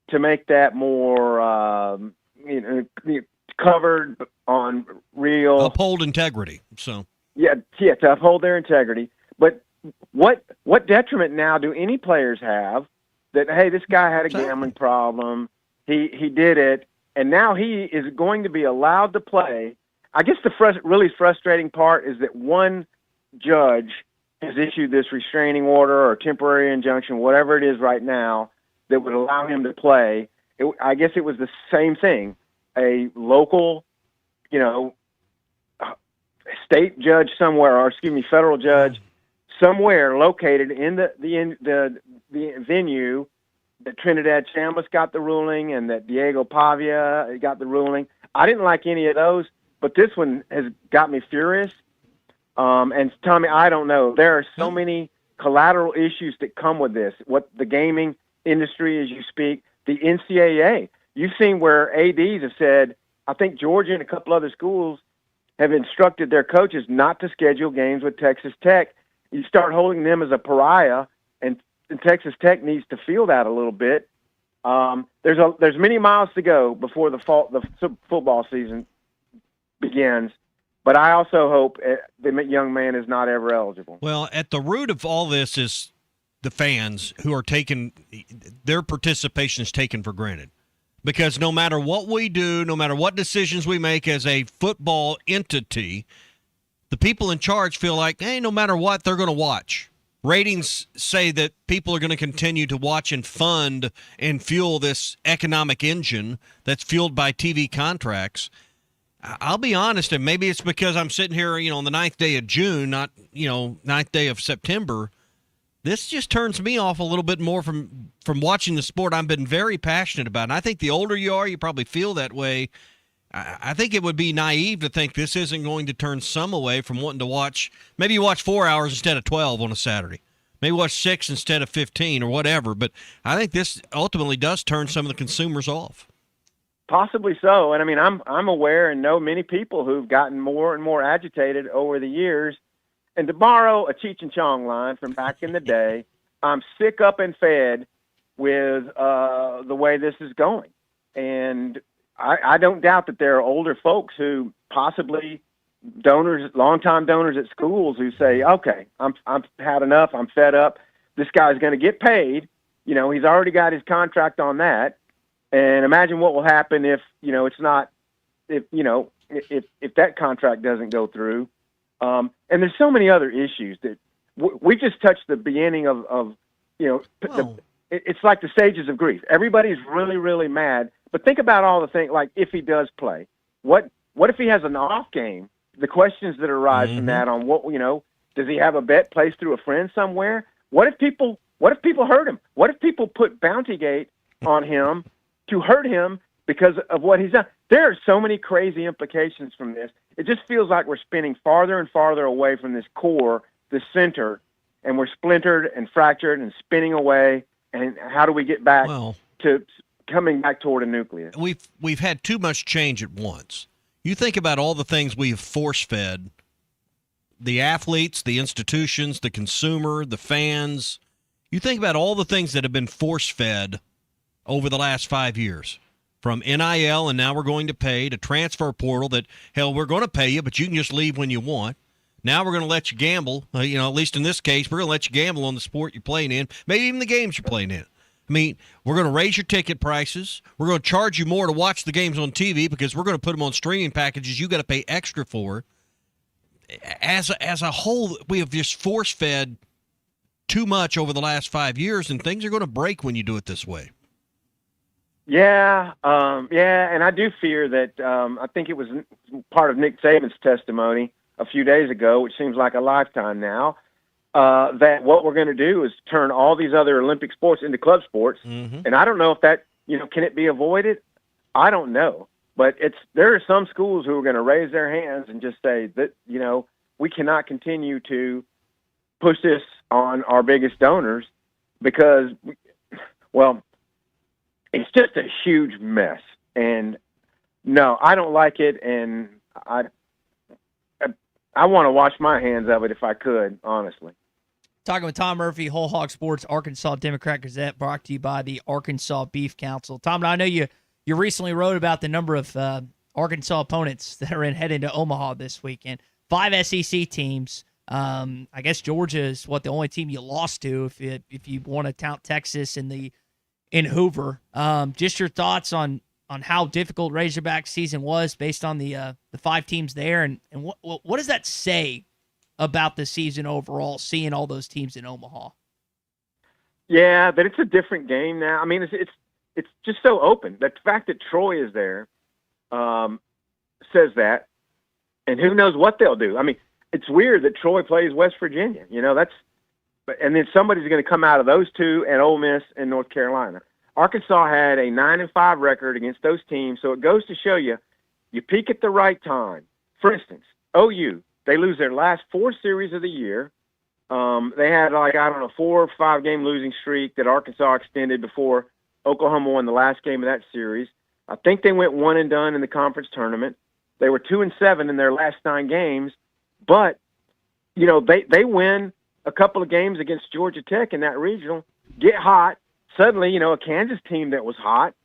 to make that more, covered on real. Uphold integrity. So. Yeah, to uphold their integrity. But what detriment now do any players have that, hey, this guy had a gambling problem, he did it, and now he is going to be allowed to play. I guess the really frustrating part is that one judge has issued this restraining order or temporary injunction, whatever it is right now, that would allow him to play. I guess it was the same thing. A local, state judge somewhere, or federal judge somewhere located in the venue, that Trinidad Chambliss got the ruling and that Diego Pavia got the ruling. I didn't like any of those, but this one has got me furious. And Tommy, I don't know. There are so many collateral issues that come with this. What the gaming industry, as you speak, the NCAA. You've seen where ADs have said, I think Georgia and a couple other schools have instructed their coaches not to schedule games with Texas Tech. You start holding them as a pariah, and Texas Tech needs to feel that a little bit. There's many miles to go before the football season begins, but I also hope the young man is not ever eligible. Well, at the root of all this is the fans who are their participation is taken for granted. Because no matter what we do, no matter what decisions we make as a football entity, the people in charge feel like, hey, no matter what, they're going to watch. Ratings say that people are going to continue to watch and fund and fuel this economic engine that's fueled by TV contracts. I'll be honest, and maybe it's because I'm sitting here, on the 9th day of June, not, 9th day of September. This just turns me off a little bit more from watching the sport I've been very passionate about. And I think the older you are, you probably feel that way. I think it would be naive to think this isn't going to turn some away from wanting to watch. Maybe you watch 4 hours instead of 12 on a Saturday. Maybe watch 6 instead of 15 or whatever. But I think this ultimately does turn some of the consumers off. Possibly so. And I mean, I'm aware and know many people who've gotten more and more agitated over the years. And to borrow a Cheech and Chong line from back in the day, I'm sick up and fed with the way this is going. And I don't doubt that there are older folks who possibly longtime donors at schools who say, okay, I'm had enough. I'm fed up. This guy's going to get paid. He's already got his contract on that. And imagine what will happen if that contract doesn't go through. And there's so many other issues that we just touched the beginning of it's like the stages of grief. Everybody's really, really mad. But think about all the things, like if he does play, what if he has an off game? The questions that arise from that on does he have a bet placed through a friend somewhere? What if people hurt him? What if people put Bountygate on him to hurt him because of what he's done? There are so many crazy implications from this. It just feels like we're spinning farther and farther away from this core, this center, and we're splintered and fractured and spinning away. And how do we get back to coming back toward a nucleus? We've had too much change at once. You think about all the things we've force-fed, the athletes, the institutions, the consumer, the fans. You think about all the things that have been force-fed over the last 5 years. From NIL, and now we're going to pay, to transfer portal that, hell, we're going to pay you, but you can just leave when you want. Now we're going to let you gamble. At least in this case, we're going to let you gamble on the sport you're playing in, maybe even the games you're playing in. I mean, we're going to raise your ticket prices. We're going to charge you more to watch the games on TV because we're going to put them on streaming packages you got to pay extra for. As a whole, we have just force-fed too much over the last 5 years, and things are going to break when you do it this way. Yeah, and I do fear that I think it was part of Nick Saban's testimony a few days ago, which seems like a lifetime now, that what we're going to do is turn all these other Olympic sports into club sports. And I don't know if that, can it be avoided? I don't know. But there are some schools who are going to raise their hands and just say that, we cannot continue to push this on our biggest donors because, it's just a huge mess. And no, I don't like it. And I want to wash my hands of it if I could, honestly. Talking with Tom Murphy, Whole Hog Sports, Arkansas Democrat Gazette, brought to you by the Arkansas Beef Council. Tom, I know you recently wrote about the number of Arkansas opponents that are heading to Omaha this weekend. 5 SEC teams. I guess Georgia is the only team you lost to if you want to count Texas in Hoover. Just your thoughts on how difficult Razorback season was based on the 5 teams there, and what does that say about the season overall, seeing all those teams in Omaha? Yeah, but it's a different game now. I mean, it's just so open. The fact that Troy is there says that, and who knows what they'll do. I mean, it's weird that Troy plays West Virginia. And then somebody's going to come out of those two and Ole Miss and North Carolina. Arkansas had a 9-5 record against those teams, so it goes to show you peak at the right time. For instance, OU. They lose their last 4 series of the year. They had 4 or 5 game losing streak that Arkansas extended before Oklahoma won the last game of that series. I think they went 1 and done in the conference tournament. They were 2-7 in their last 9 games, but they win a couple of games against Georgia Tech in that regional, get hot. Suddenly, a Kansas team that was hot,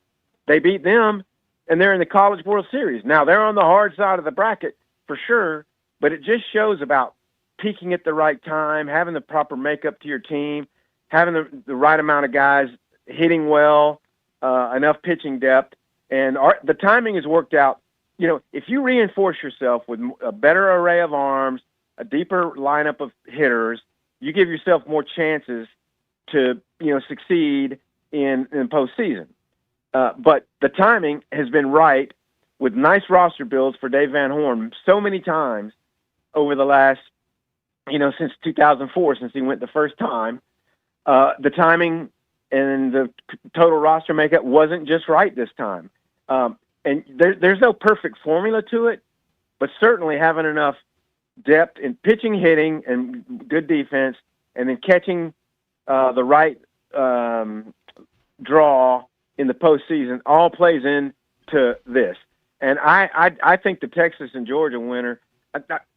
they beat them, and they're in the College World Series. Now they're on the hard side of the bracket for sure. But it just shows about peaking at the right time, having the proper makeup to your team, having the right amount of guys hitting well, enough pitching depth. And the timing has worked out. If you reinforce yourself with a better array of arms, a deeper lineup of hitters, you give yourself more chances to, succeed in postseason. But the timing has been right with nice roster builds for Dave Van Horn so many times over the last, since 2004, since he went the first time. The timing and the total roster makeup wasn't just right this time. And there's no perfect formula to it, but certainly having enough depth in pitching, hitting, and good defense, and then catching the right draw in the postseason all plays into this. And I think the Texas and Georgia winner,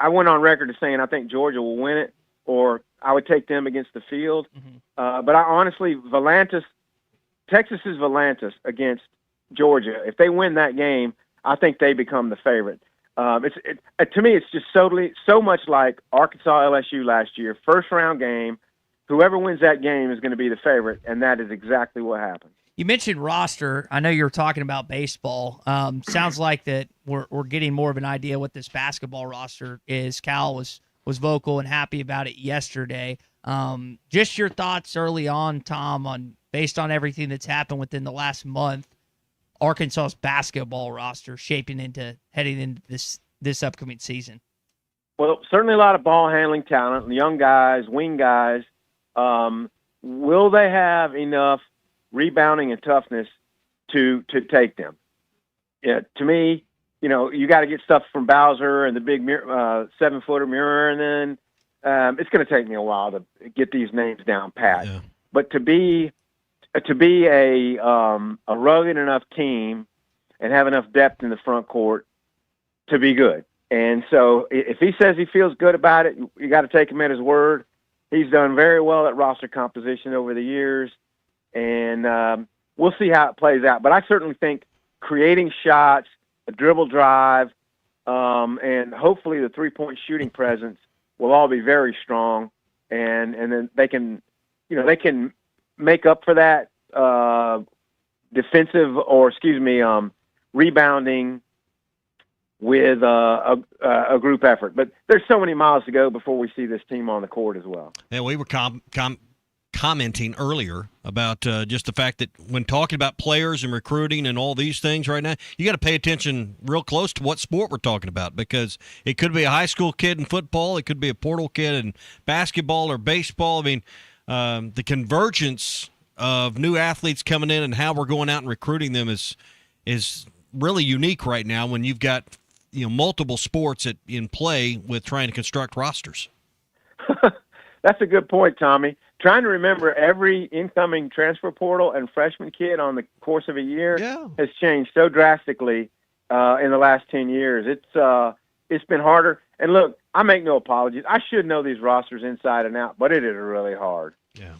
I went on record as saying I think Georgia will win it, or I would take them against the field. But I honestly, Texas is Volantis against Georgia. If they win that game, I think they become the favorite. To me, it's just so much like Arkansas LSU last year, first round game. Whoever wins that game is going to be the favorite, and that is exactly what happened. You mentioned roster. I know you were talking about baseball. Sounds like that we're getting more of an idea what this basketball roster is. Cal was vocal and happy about it yesterday. Just your thoughts early on, Tom, on based on everything that's happened within the last month, Arkansas's basketball roster heading into this upcoming season. Well, certainly a lot of ball handling talent, young guys, wing guys. Will they have enough rebounding and toughness to take them? Yeah, to me, you got to get stuff from Bowser and the big 7-footer Muir, and then it's going to take me a while to get these names down pat. Yeah. But to be a rugged enough team and have enough depth in the front court to be good. And so if he says he feels good about it, you got to take him at his word. He's done very well at roster composition over the years. And we'll see how it plays out. But I certainly think creating shots, a dribble drive, and hopefully the three-point shooting presence will all be very strong. And then they can make up for that rebounding with a group effort. But there's so many miles to go before we see this team on the court as well. And we were commenting earlier about just the fact that when talking about players and recruiting and all these things right now, you got to pay attention real close to what sport we're talking about, because it could be a high school kid in football, it could be a portal kid in basketball or baseball. I mean, the convergence of new athletes coming in and how we're going out and recruiting them is really unique right now when you've got multiple sports in play with trying to construct rosters. That's a good point, Tommy. Trying to remember every incoming transfer portal and freshman kid on the course of a year has changed so drastically in the last 10 years. it's been harder. And look, I make no apologies. I should know these rosters inside and out, but it is really hard. Yeah.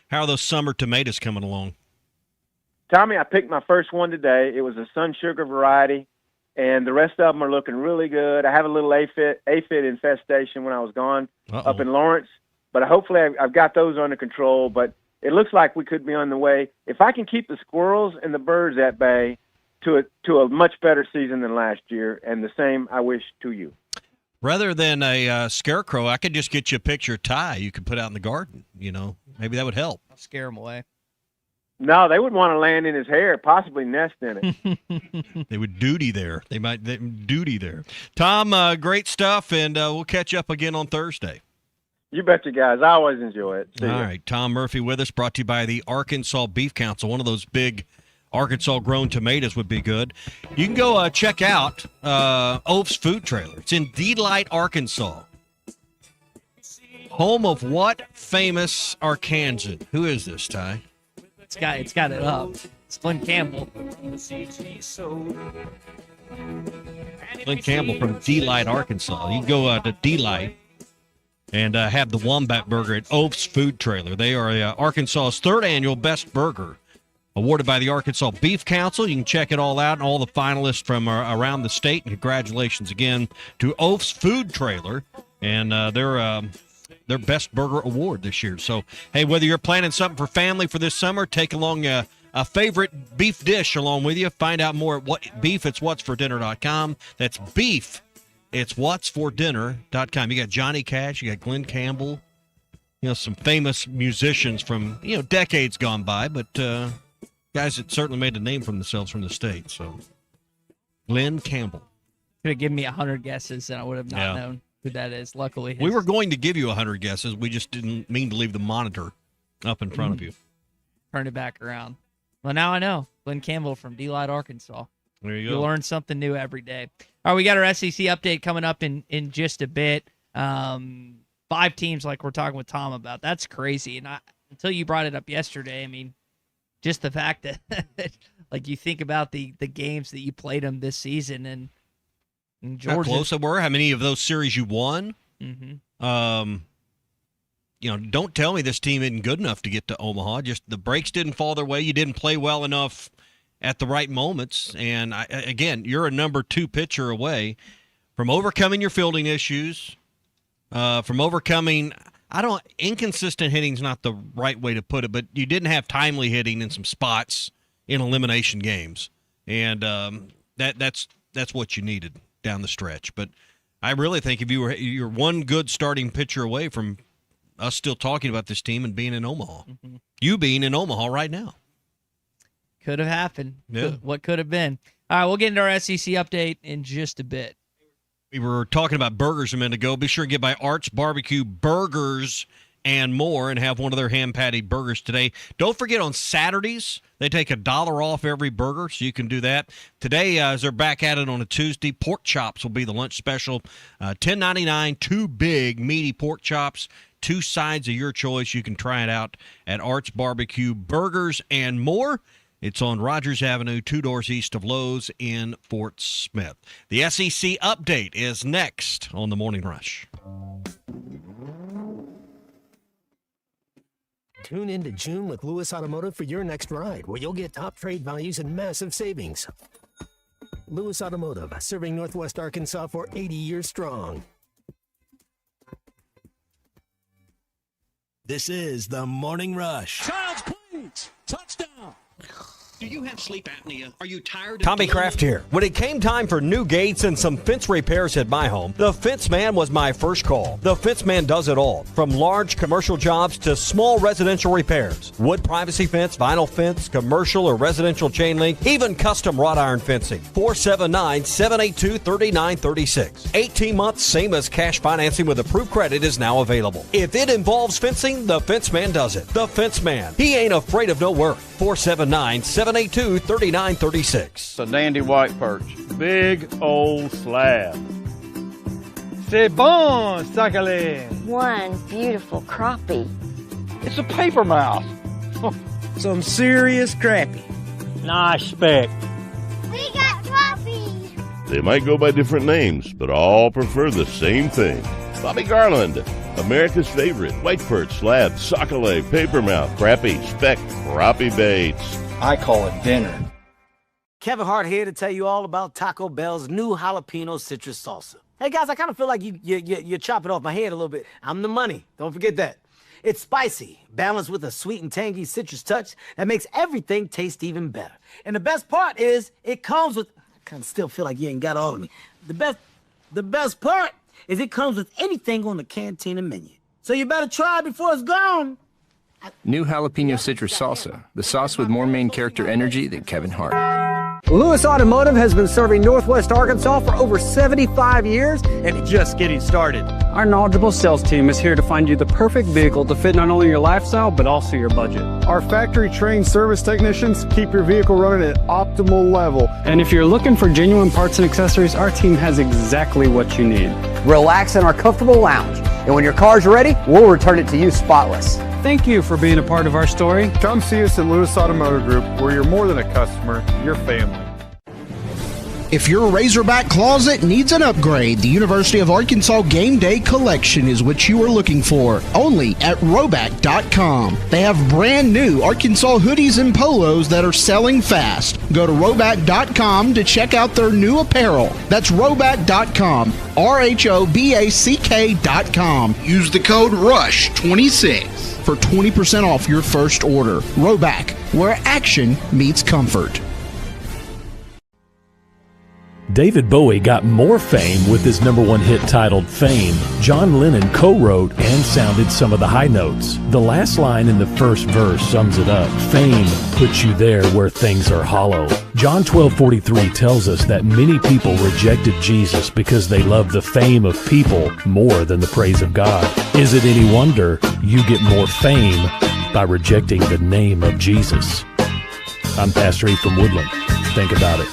How are those summer tomatoes coming along? Tommy, I picked my first one today. It was a sun sugar variety, and the rest of them are looking really good. I have a little aphid infestation when I was gone up in Lawrence, but hopefully I've got those under control. But it looks like we could be on the way. If I can keep the squirrels and the birds at bay to a much better season than last year, and the same I wish to you. Rather than a scarecrow, I could just get you a picture of Ty you could put out in the garden. Maybe that would help. I'll scare him away. No, they would want to land in his hair, possibly nest in it. They would duty there. They duty there. Tom, great stuff, and we'll catch up again on Thursday. You betcha, guys. I always enjoy it. See All ya. right, Tom Murphy with us, brought to you by the Arkansas Beef Council. One of those big Arkansas-grown tomatoes would be good. You can go check out Oaf's Food Trailer. It's in Delight, Arkansas. Home of what famous Arkansan? Who is this, Ty? It's got it up. It's Glenn Campbell. Glenn Campbell from Delight, Arkansas. You can go to Delight and have the Wombat Burger at Oaf's Food Trailer. They are Arkansas's third annual Best Burger, awarded by the Arkansas Beef Council. You can check it all out and all the finalists from around the state. And congratulations again to Oaf's Food Trailer and their Best Burger Award this year. So, hey, whether you're planning something for family for this summer, take along a favorite beef dish along with you. Find out more at beefitswhatsfordinner.com. That's beefitswhatsfordinner.com. You got Johnny Cash, you got Glenn Campbell, some famous musicians from, decades gone by, but guys that certainly made a name for themselves from the state. So, Glenn Campbell. Could have given me 100 guesses, and I would have not known who that is. Luckily, we were going to give you 100 guesses. We just didn't mean to leave the monitor up in front of you. Turn it back around. Well, now I know. Glenn Campbell from Delight, Arkansas. There you go. You learn something new every day. All right, we got our SEC update coming up in just a bit. 5 teams like we're talking with Tom about. That's crazy. And until you brought it up yesterday, I mean, just the fact that like you think about the games that you played them this season and Georgia. How close they were, how many of those series you won. Mm-hmm. Don't tell me this team isn't good enough to get to Omaha. Just the breaks didn't fall their way. You didn't play well enough at the right moments. And, again, you're a number 2 pitcher away from overcoming your fielding issues, from overcoming – inconsistent hitting is not the right way to put it, but you didn't have timely hitting in some spots in elimination games. And that's what you needed down the stretch. But I really think if you're one good starting pitcher away from us still talking about this team and being in Omaha. Mm-hmm. You being in Omaha right now. Could have happened. Yeah. What could have been. All right, we'll get into our SEC update in just a bit. We were talking about burgers a minute ago. Be sure and get by Art's Barbecue Burgers and more and have one of their hand-patted burgers today. Don't forget on Saturdays, they take $1 off every burger, so you can do that. Today, as they're back at it on a Tuesday, pork chops will be the lunch special. $10.99, 2 big, meaty pork chops, 2 sides of your choice. You can try it out at Art's Barbecue Burgers and more. It's on Rogers Avenue, 2 doors east of Lowe's in Fort Smith. The SEC update is next on the Morning Rush. Tune into June with Lewis Automotive for your next ride, where you'll get top trade values and massive savings. Lewis Automotive, serving Northwest Arkansas for 80 years strong. This is the Morning Rush. Childs, please. Touchdown. Do you have sleep apnea? Are you tired of Tommy Kraft here. When it came time for new gates and some fence repairs at my home, the Fence Man was my first call. The Fence Man does it all, from large commercial jobs to small residential repairs. Wood privacy fence, vinyl fence, commercial or residential chain link, even custom wrought iron fencing. 479-782-3936. 18 months, same as cash financing with approved credit is now available. If it involves fencing, the Fence Man does it. The Fence Man. He ain't afraid of no work. 479-782-3936. It's a dandy white perch. Big old slab. C'est bon, sacalé. One beautiful crappie. It's a paper mouse. Some serious crappie. Nice speck. We got crappies. They might go by different names, but all prefer the same thing. Bobby Garland, America's favorite, white perch, slab, sockeye, papermouth, crappie, speck, crappie baits. I call it dinner. Kevin Hart here to tell you all about Taco Bell's new jalapeno citrus salsa. Hey guys, I kind of feel like you're chopping off my head a little bit. I'm the money, don't forget that. It's spicy, balanced with a sweet and tangy citrus touch that makes everything taste even better. And the best part is, it comes with, I kind of still feel like you ain't got all of me. The best part is it comes with anything on the Cantina menu. So you better try it before it's gone. New jalapeno citrus salsa, the sauce with more main character energy than Kevin Hart. Lewis Automotive has been serving Northwest Arkansas for over 75 years and just getting started. Our knowledgeable sales team is here to find you the perfect vehicle to fit not only your lifestyle, but also your budget. Our factory-trained service technicians keep your vehicle running at optimal level. And if you're looking for genuine parts and accessories, our team has exactly what you need. Relax in our comfortable lounge, and when your car's ready, we'll return it to you spotless. Thank you for being a part of our story. Come see us at Lewis Automotive Group, where you're more than a customer, you're family. If your Razorback closet needs an upgrade, the University of Arkansas Game Day Collection is what you are looking for, only at Roback.com. They have brand new Arkansas hoodies and polos that are selling fast. Go to Roback.com to check out their new apparel. That's Roback.com, RHOBACK.com. Use the code RUSH26 for 20% off your first order. Roback, where action meets comfort. David Bowie got more fame with his #1 hit titled Fame. John Lennon co-wrote and sounded some of the high notes. The last line in the first verse sums it up. Fame puts you there where things are hollow. John 12:43 tells us that many people rejected Jesus because they loved the fame of people more than the praise of God. Is it any wonder you get more fame by rejecting the name of Jesus? I'm Pastor E from Woodland. Think about it.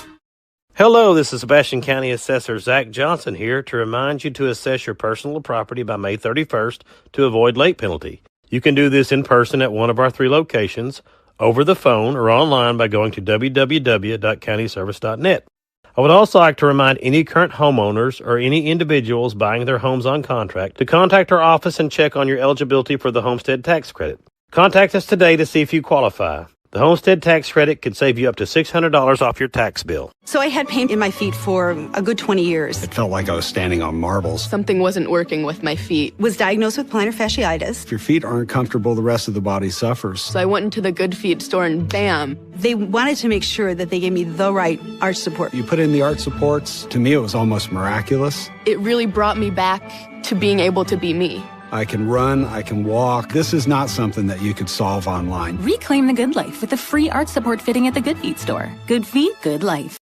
Hello, this is Sebastian County Assessor Zach Johnson here to remind you to assess your personal property by May 31st to avoid late penalty. You can do this in person at one of our 3 locations, over the phone, or online by going to www.countyservice.net. I would also like to remind any current homeowners or any individuals buying their homes on contract to contact our office and check on your eligibility for the homestead tax credit. Contact us today to see if you qualify. The homestead tax credit could save you up to $600 off your tax bill. So I had pain in my feet for a good 20 years. It felt like I was standing on marbles. Something wasn't working with my feet. Was diagnosed with plantar fasciitis. If your feet aren't comfortable, the rest of the body suffers. So I went into the Good Feet store and bam. They wanted to make sure that they gave me the right arch support. You put in the arch supports. To me, it was almost miraculous. It really brought me back to being able to be me. I can run, I can walk. This is not something that you could solve online. Reclaim the good life with a free arch support fitting at the Good Feet store. Good feet, good life.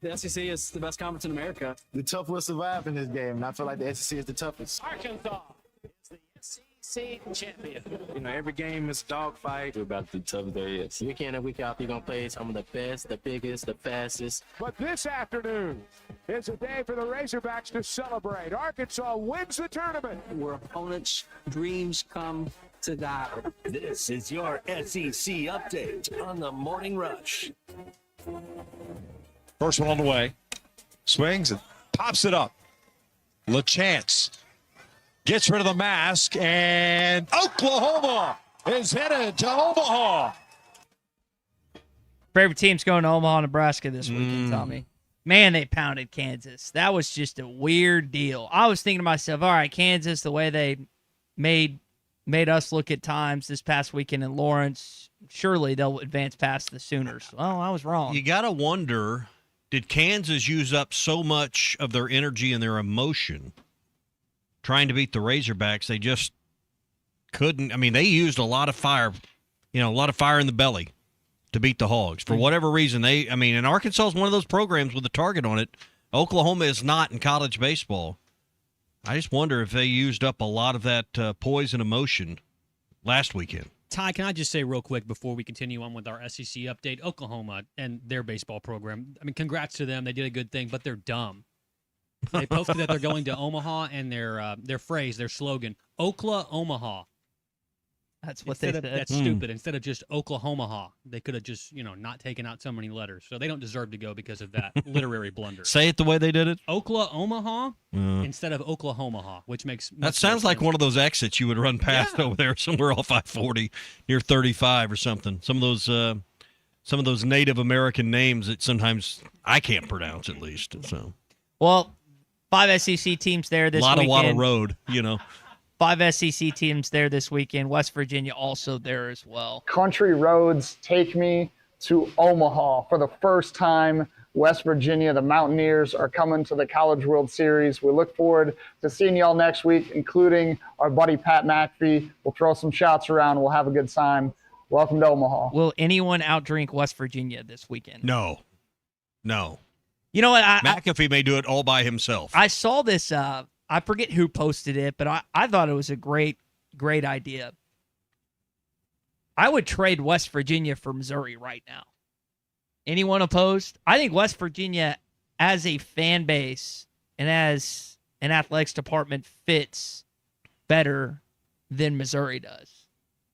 The SEC is the best conference in America. The tough will survive in this game, and I feel like the SEC is the toughest. Arkansas is the SEC champion. You know, every game is a dogfight. We're about to be tough there is. Week in and week out, you're going to play some of the best, the biggest, the fastest. But this afternoon is a day for the Razorbacks to celebrate. Arkansas wins the tournament. Where opponents' dreams come to die. This is your SEC update on the Morning Rush. First one on the way. Swings and pops it up. LaChance gets rid of the mask, and Oklahoma is headed to Omaha. Favorite team's going to Omaha, Nebraska this weekend, Tommy. Man, they pounded Kansas. That was just a weird deal. I was thinking to myself, all right, Kansas, the way they made us look at times this past weekend in Lawrence, surely they'll advance past the Sooners. Well, I was wrong. You got to wonder, did Kansas use up so much of their energy and their emotion trying to beat the Razorbacks? They just couldn't. I mean, they used a lot of fire, a lot of fire in the belly to beat the Hogs. For whatever reason, and Arkansas is one of those programs with a target on it. Oklahoma is not in college baseball. I just wonder if they used up a lot of that poise and emotion last weekend. Ty, can I just say real quick before we continue on with our SEC update, Oklahoma and their baseball program, I mean, congrats to them. They did a good thing, but they're dumb. They posted that they're going to Omaha, and their phrase, their slogan, Okla Omaha. That's what they said. That's stupid. Instead of just Oklahoma, they could have just, not taken out so many letters. So they don't deserve to go because of that literary blunder. Say it the way they did it. Oklahoma instead of Oklahoma, which makes that sounds like one of those exits you would run past over there somewhere off I-40 near 35 or something. Some of those Native American names that sometimes I can't pronounce, at least. So, well, 5 SEC teams there this weekend. Wada Road, 5 SEC teams there this weekend. West Virginia also there as well. Country roads take me to Omaha for the first time. West Virginia, the Mountaineers, are coming to the College World Series. We look forward to seeing y'all next week, including our buddy Pat McAfee. We'll throw some shots around. We'll have a good time. Welcome to Omaha. Will anyone outdrink West Virginia this weekend? No. You know what? McAfee may do it all by himself. I saw this. I forget who posted it, but I thought it was a great idea. I would trade West Virginia for Missouri right now. Anyone opposed? I think West Virginia, as a fan base and as an athletics department, fits better than Missouri does.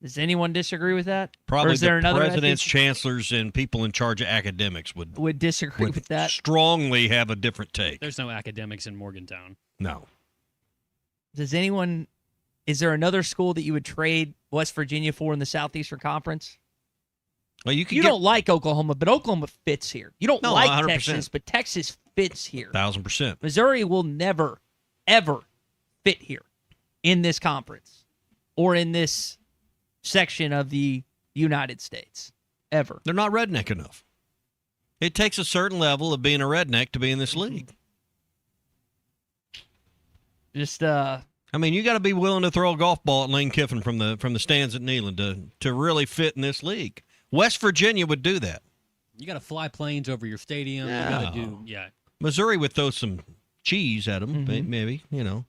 Does anyone disagree with that? Probably or is there the another presidents, chancellors, and people in charge of academics would disagree with that. Strongly have a different take. There's no academics in Morgantown. No. Is there another school that you would trade West Virginia for in the Southeastern Conference? Well, you don't like Oklahoma, but Oklahoma fits here. You don't like 100%. Texas, but Texas fits here. 1,000%. Missouri will never, ever fit here in this conference or in this section of the United States. Ever. They're not redneck enough. It takes a certain level of being a redneck to be in this league. Just you got to be willing to throw a golf ball at Lane Kiffin from the stands at Neyland to really fit in this league. West Virginia would do that. You got to fly planes over your stadium. You got to do Missouri would throw some cheese at them, maybe. They would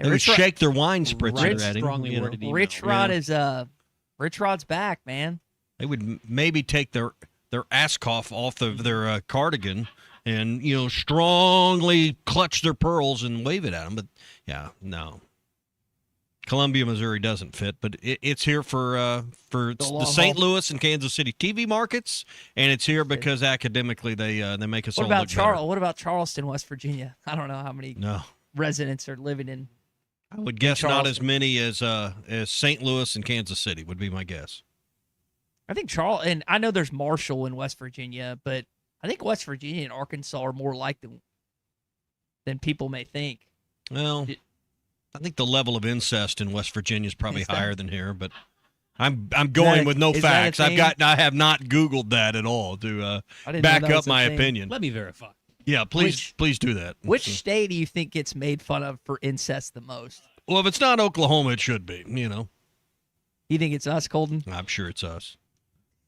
Rich shake their wine spritzer at him. Rich Rod's back, man. They would maybe take their ascoff off of their cardigan and strongly clutch their pearls and wave it at them. But no. Columbia, Missouri doesn't fit, but it's here for the St. Louis and Kansas City TV markets, and it's here because academically they make us all look better. What about Charleston, West Virginia? I don't know how many residents are living in. I would guess not as many as St. Louis and Kansas City would be my guess. I think and I know there's Marshall in West Virginia, but I think West Virginia and Arkansas are more like than people may think. Well, I think the level of incest in West Virginia is probably higher than here, but I'm going with no facts. I have not Googled that at all to back up my opinion. Let me verify. Yeah, please do that. Which state do you think gets made fun of for incest the most? Well, if it's not Oklahoma, it should be. You think it's us, Colton? I'm sure it's us.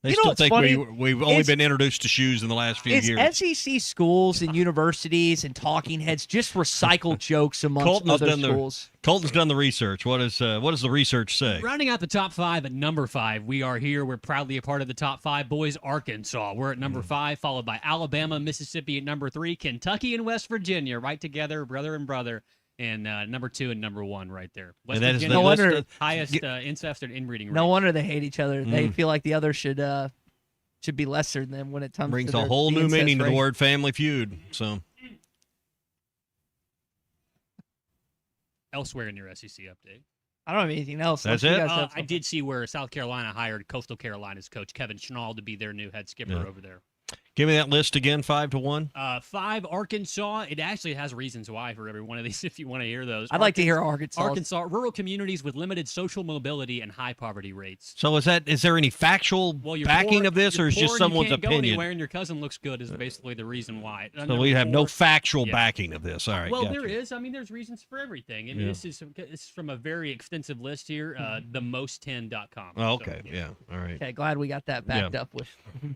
They still think we've only been introduced to shoes in the last few years. SEC schools and universities and talking heads just recycle jokes amongst other schools. Colton's done the research. What does the research say? Rounding out the top 5 at number 5, we are here. We're proudly a part of the top 5. Boys, Arkansas. We're at number 5, followed by Alabama, Mississippi at number 3, Kentucky and West Virginia right together, brother and brother. And number 2 and number 1 right there. West Virginia, highest incest and inbreeding rate. No wonder they hate each other. They feel like the other should be lesser than them when it comes brings to a whole new meaning to the word Family Feud. So elsewhere in your SEC update, I don't have anything else. That's it. I did see where South Carolina hired Coastal Carolina's coach Kevin Schnall to be their new head skipper over there. Give me that list again, 5-1. 5, Arkansas. It actually has reasons why for every one of these if you want to hear those. I'd like to hear Arkansas. Arkansas, rural communities with limited social mobility and high poverty rates. So is there any factual backing of this, or is just someone's opinion? Go anywhere and your cousin looks good is basically the reason why. So we have no factual backing of this. All right. Well, there is. I mean, there's reasons for everything. And this is from a very extensive list here, themmost10.com. Oh, okay. So, yeah. All right. Okay, glad we got that backed up with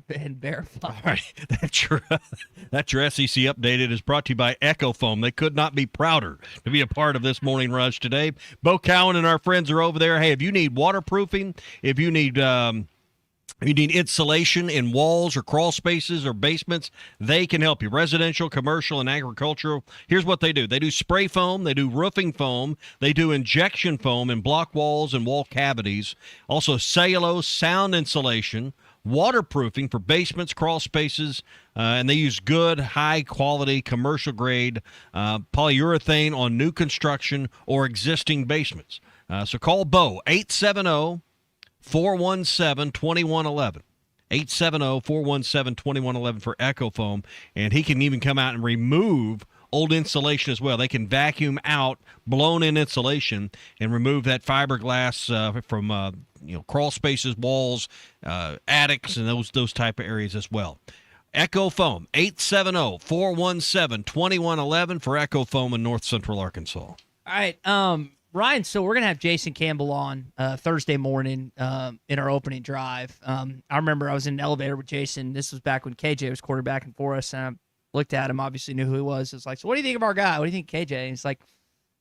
and verified. All right. That's your SEC Updated is brought to you by Echo Foam. They could not be prouder to be a part of this morning rush today. Bo Cowan and our friends are over there. Hey, if you need waterproofing, if you need If you need insulation in walls or crawl spaces or basements, they can help you. Residential, commercial, and agricultural. Here's what they do. They do spray foam. They do roofing foam. They do injection foam in block walls and wall cavities. Also cellulose, sound insulation, waterproofing for basements, crawl spaces, and they use good, high-quality, commercial-grade polyurethane on new construction or existing basements. So call Bo, 870-417-2111. 870-417-2111 for Echo Foam, and he can even come out and remove old insulation as well. They can vacuum out blown-in insulation and remove that fiberglass from crawl spaces, walls, attics, and those type of areas as well. Echo Foam, 870-417-2111 for Echo Foam in North Central Arkansas. All right, Ryan, so we're going to have Jason Campbell on Thursday morning in our opening drive. I remember I was in an elevator with Jason. This was back when KJ was quarterbacking for us, and I looked at him, obviously knew who he was. It's like, so what do you think of our guy? What do you think, KJ? And he's like,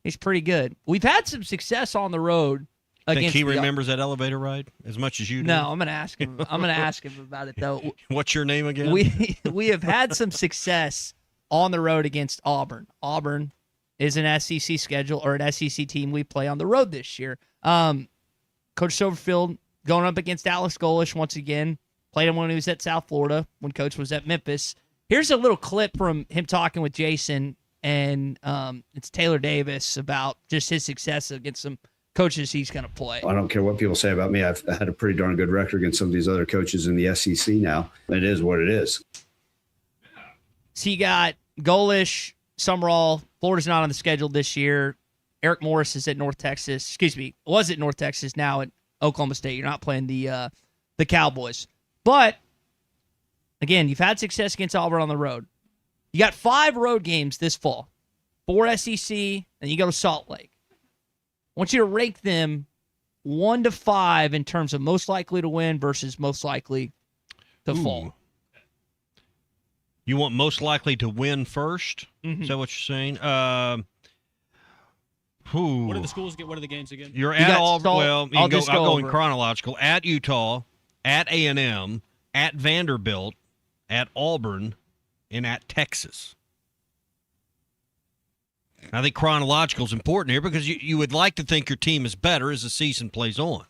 he's pretty good. We've had some success on the road. Think he remembers that elevator ride as much as you do? No, I'm going to ask him. I'm going to ask him about it, though. What's your name again? We have had some success on the road against Auburn. Auburn is an SEC schedule or an SEC team we play on the road this year. Coach Silverfield going up against Alex Golish once again. Played him when he was at South Florida, when Coach was at Memphis. Here's a little clip from him talking with Jason, and it's Taylor Davis about just his success against some coaches he's going to play. I don't care what people say about me. I've had a pretty darn good record against some of these other coaches in the SEC now. It is what it is. So you got Golish, Summerall. Florida's not on the schedule this year. Eric Morris is at North Texas. Excuse me, was at North Texas, now at Oklahoma State. You're not playing the Cowboys. But, again, you've had success against Auburn on the road. You got 5 road games this fall. 4 SEC, and you go to Salt Lake. I want you to rank them 1 to 5 in terms of most likely to win versus most likely to fall. You want most likely to win first? Mm-hmm. Is that what you're saying? What do the schools get? What are the games again? You're at Auburn. Well, I'll go in chronological. At Utah, at A&M, at Vanderbilt, at Auburn, and at Texas. I think chronological is important here because you would like to think your team is better as the season plays on.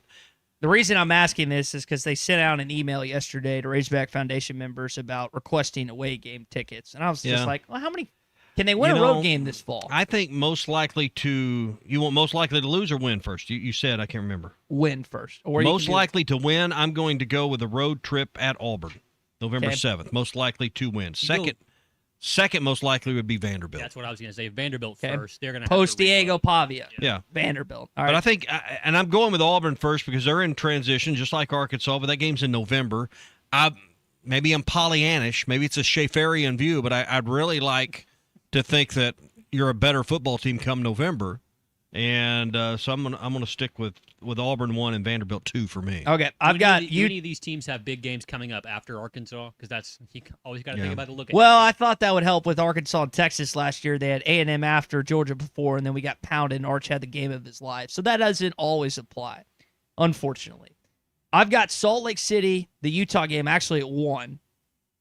The reason I'm asking this is because they sent out an email yesterday to Razorback Foundation members about requesting away game tickets. And I was just like, well, how many can they win a road game this fall? I think you want most likely to lose or win first? You said, I can't remember. Win first. Or most likely to win, I'm going to go with a road trip at Auburn, November 7th. Most likely to win. Second most likely would be Vanderbilt. That's what I was going to say. Vanderbilt first. They're going to Post Diego Pavia. Yeah. Vanderbilt. All right. But I think, and I'm going with Auburn first because they're in transition, just like Arkansas, but that game's in November. Maybe I'm Pollyannish. Maybe it's a Schaeferian view, but I'd really like to think that you're a better football team come November. And so I'm gonna stick with Auburn 1 and Vanderbilt 2 for me. Okay, do any of these teams have big games coming up after Arkansas? Because you always got to think about the look. Well, I thought that would help with Arkansas and Texas last year. They had A&M after, Georgia before, and then we got pounded. And Arch had the game of his life, so that doesn't always apply, unfortunately. I've got Salt Lake City, the Utah game, actually at 1,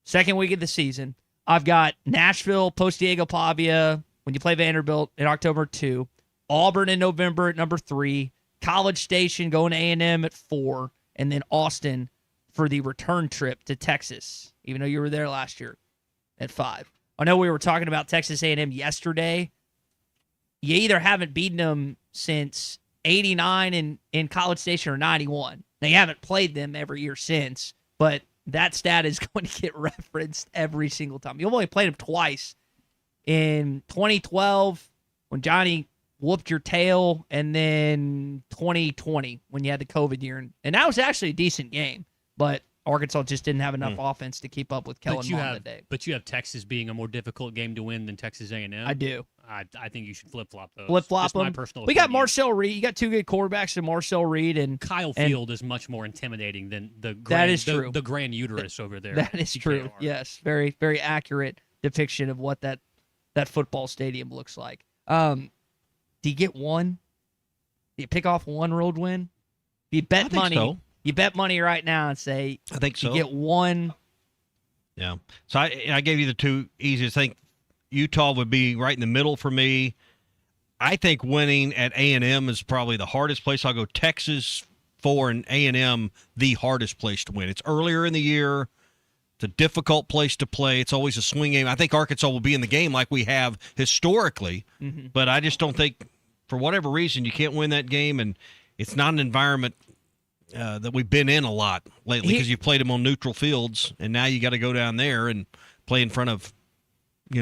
second week of the season. I've got Nashville, post Diego Pavia, when you play Vanderbilt in October 2. Auburn in November at number 3, College Station going to A&M at 4, and then Austin for the return trip to Texas, even though you were there last year, at 5. I know we were talking about Texas A&M yesterday. You either haven't beaten them since 89 in College Station or 91. Now, you haven't played them every year since, but that stat is going to get referenced every single time. You've only played them twice. In 2012, when Johnny whooped your tail, and then 2020 when you had the COVID year. And that was actually a decent game, but Arkansas just didn't have enough offense to keep up with Kellen Mond that day. But you have Texas being a more difficult game to win than Texas A&M. I do. I think you should flip-flop those. Flip-flop them. My personal we opinion. got Marcel Reed. You got 2 good quarterbacks in Marcel Reed and Kyle Field is much more intimidating than the that is true. The grand uterus over there. That is true. Yes, very, very accurate depiction of what that football stadium looks like. Do you get 1? Do you pick off 1 road win? Do you bet money? So. You bet money right now and say I think so. You get one. Yeah. So I gave you the two easiest. I think Utah would be right in the middle for me. I think winning at A&M is probably the hardest place. I'll go Texas 4 and A&M the hardest place to win. It's earlier in the year. It's a difficult place to play. It's always a swing game. I think Arkansas will be in the game like we have historically, but I just don't think, for whatever reason, you can't win that game, and it's not an environment that we've been in a lot lately because you've played them on neutral fields, and now you got to go down there and play in front of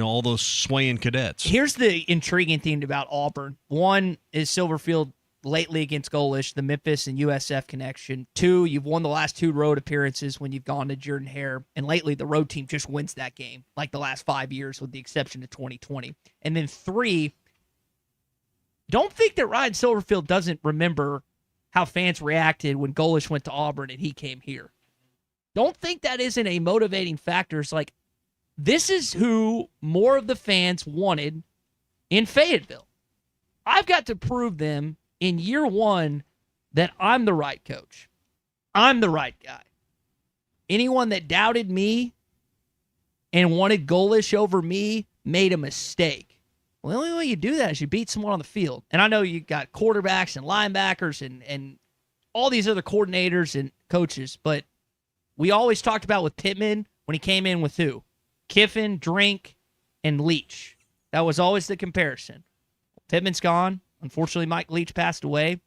all those swaying cadets. Here's the intriguing thing about Auburn. One is Silverfield lately against Golish, the Memphis and USF connection. 2, you've won the last 2 road appearances when you've gone to Jordan Hare, and lately the road team just wins that game, like the last 5 years with the exception of 2020. And then 3, don't think that Ryan Silverfield doesn't remember how fans reacted when Golish went to Auburn and he came here. Don't think that isn't a motivating factor. It's like, this is who more of the fans wanted in Fayetteville. I've got to prove them in year 1 that I'm the right coach. I'm the right guy. Anyone that doubted me and wanted Golish over me made a mistake. Well, the only way you do that is you beat someone on the field. And I know you got quarterbacks and linebackers and all these other coordinators and coaches, but we always talked about with Pittman when he came in with who? Kiffin, Drink, and Leach. That was always the comparison. Pittman's gone. Unfortunately, Mike Leach passed away.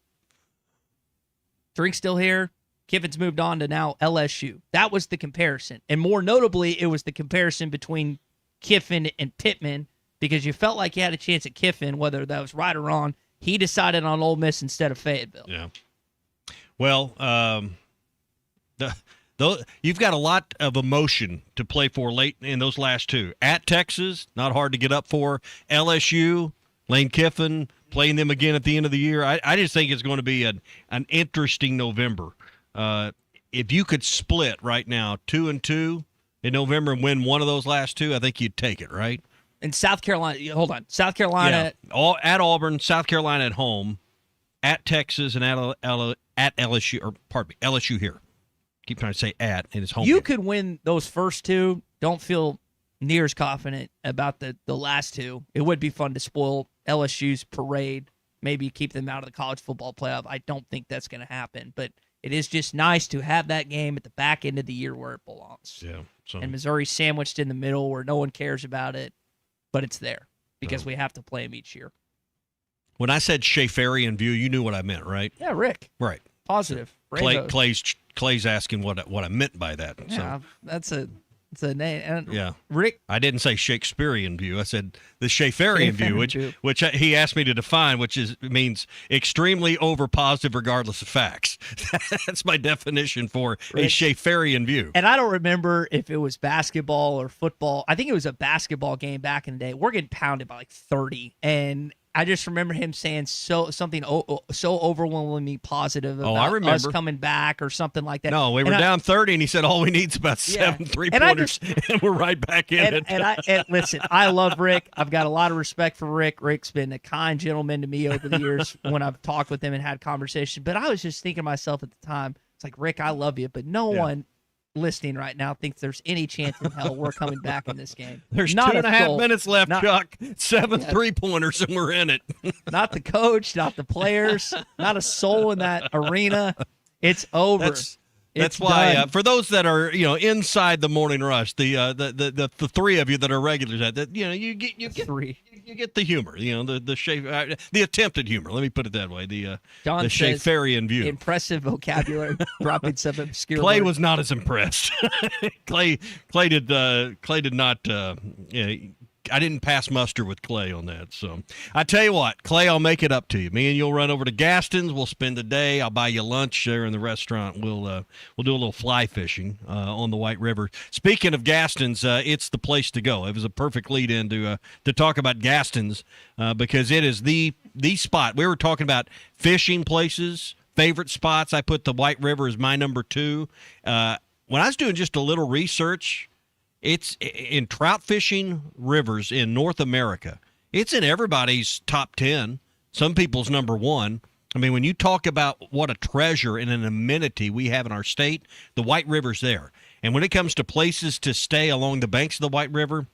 Drink's still here. Kiffin's moved on to now LSU. That was the comparison. And more notably, it was the comparison between Kiffin and Pittman because you felt like you had a chance at Kiffin, whether that was right or wrong. He decided on Ole Miss instead of Fayetteville. Yeah. Well, you've got a lot of emotion to play for late in those last 2. At Texas, not hard to get up for. LSU, Lane Kiffin, playing them again at the end of the year. I just think it's going to be an interesting November. If you could split right now 2-2 in November and win one of those last 2, I think you'd take it, right? And South Carolina, hold on. South Carolina. Yeah. At Auburn, South Carolina at home, at Texas, and at LSU, or pardon me, LSU here. Keep trying to say at, and it's home. You game. could win those first 2. Don't feel near as confident about the last 2. It would be fun to spoil LSU's parade, maybe keep them out of the college football playoff. I don't think that's going to happen, but it is just nice to have that game at the back end of the year where it belongs. Yeah. So. And Missouri sandwiched in the middle where no one cares about it, but it's there because we have to play them each year. When I said Schaeferian view, you knew what I meant, right? Yeah, Rick. Right. Positive. Clay's asking what I meant by that. Yeah, so. It's a name. And yeah, Rick. I didn't say Shakespearean view. I said the Schaeferian view, which he asked me to define, which means extremely over positive regardless of facts. That's my definition for a Schaeferian view. And I don't remember if it was basketball or football. I think it was a basketball game back in the day. We're getting pounded by like 30, and I just remember him saying something so overwhelmingly positive about us coming back or something like that. No, we were down 30, and he said all we need is about 7 3-pointers, and we're right back in it. And listen, I love Rick. I've got a lot of respect for Rick. Rick's been a kind gentleman to me over the years when I've talked with him and had conversations. But I was just thinking to myself at the time, it's like, Rick, I love you, but no one listening right now thinks there's any chance in hell we're coming back in this game. There's 2.5 minutes left, Chuck. 7 3-pointers, and we're in it. Not the coach, not the players, not a soul in that arena. It's over. That's why for those that are inside the morning rush, the 3 of you that are regulars at that, you get 3. You get the humor, the attempted humor. Let me put it that way. The Schaeferian view. Impressive vocabulary, dropping some obscure. Clay words. was not as impressed. Clay did not. I didn't pass muster with Clay on that. So I tell you what, Clay, I'll make it up to you. Me and you'll run over to Gaston's. We'll spend the day. I'll buy you lunch there in the restaurant. We'll do a little fly fishing on the White River. Speaking of Gaston's, it's the place to go. It was a perfect lead in to talk about Gaston's because it is the spot. We were talking about fishing places, favorite spots. I put the White River as my number 2. When I was doing just a little research, it's in trout fishing rivers in North America. It's in everybody's top 10. Some people's number 1. I mean, when you talk about what a treasure and an amenity we have in our state, the White River's there. And when it comes to places to stay along the banks of the White River,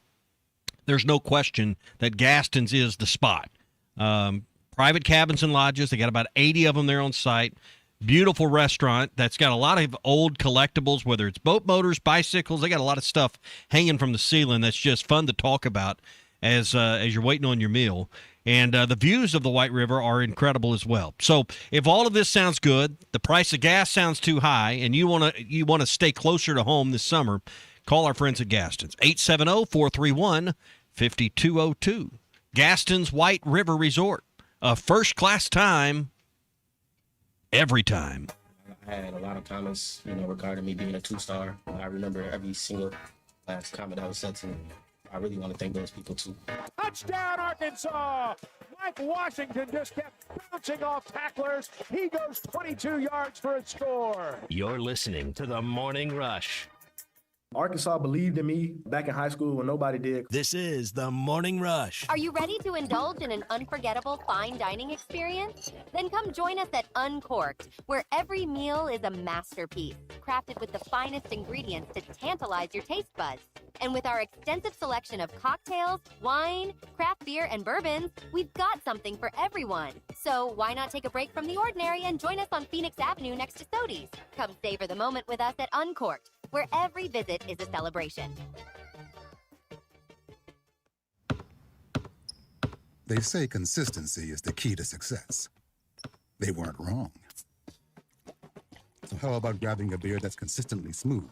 there's no question that Gaston's is the spot. Private cabins and lodges, they got about 80 of them there on site. Beautiful restaurant that's got a lot of old collectibles, whether it's boat motors, bicycles. They got a lot of stuff hanging from the ceiling that's just fun to talk about as you're waiting on your meal. And the views of the White River are incredible as well. So if all of this sounds good, the price of gas sounds too high, and you want to stay closer to home this summer, call our friends at Gaston's. 870-431-5202. Gaston's White River Resort. A first-class time every time. I had a lot of comments, regarding me being a 2-star. I remember every single last comment that was said to me. I really want to thank those people, too. Touchdown, Arkansas! Mike Washington just kept bouncing off tacklers. He goes 22 yards for a score. You're listening to The Morning Rush. Arkansas believed in me back in high school when nobody did. This is The Morning Rush. Are you ready to indulge in an unforgettable fine dining experience? Then come join us at Uncorked, where every meal is a masterpiece, crafted with the finest ingredients to tantalize your taste buds. And with our extensive selection of cocktails, wine, craft beer, and bourbons, we've got something for everyone. So why not take a break from the ordinary and join us on Phoenix Avenue next to Sodie's? Come savor the moment with us at Uncorked, where every visit is a celebration. They say consistency is the key to success. They weren't wrong. So how about grabbing a beer that's consistently smooth,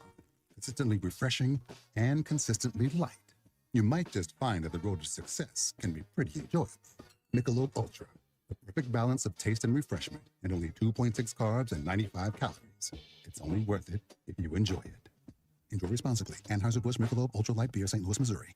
consistently refreshing, and consistently light? You might just find that the road to success can be pretty enjoyable. Michelob Ultra, the perfect balance of taste and refreshment, and only 2.6 carbs and 95 calories. It's only worth it if you enjoy it. Enjoy responsibly. Anheuser-Busch Michelob Ultra Light Beer, St. Louis, Missouri.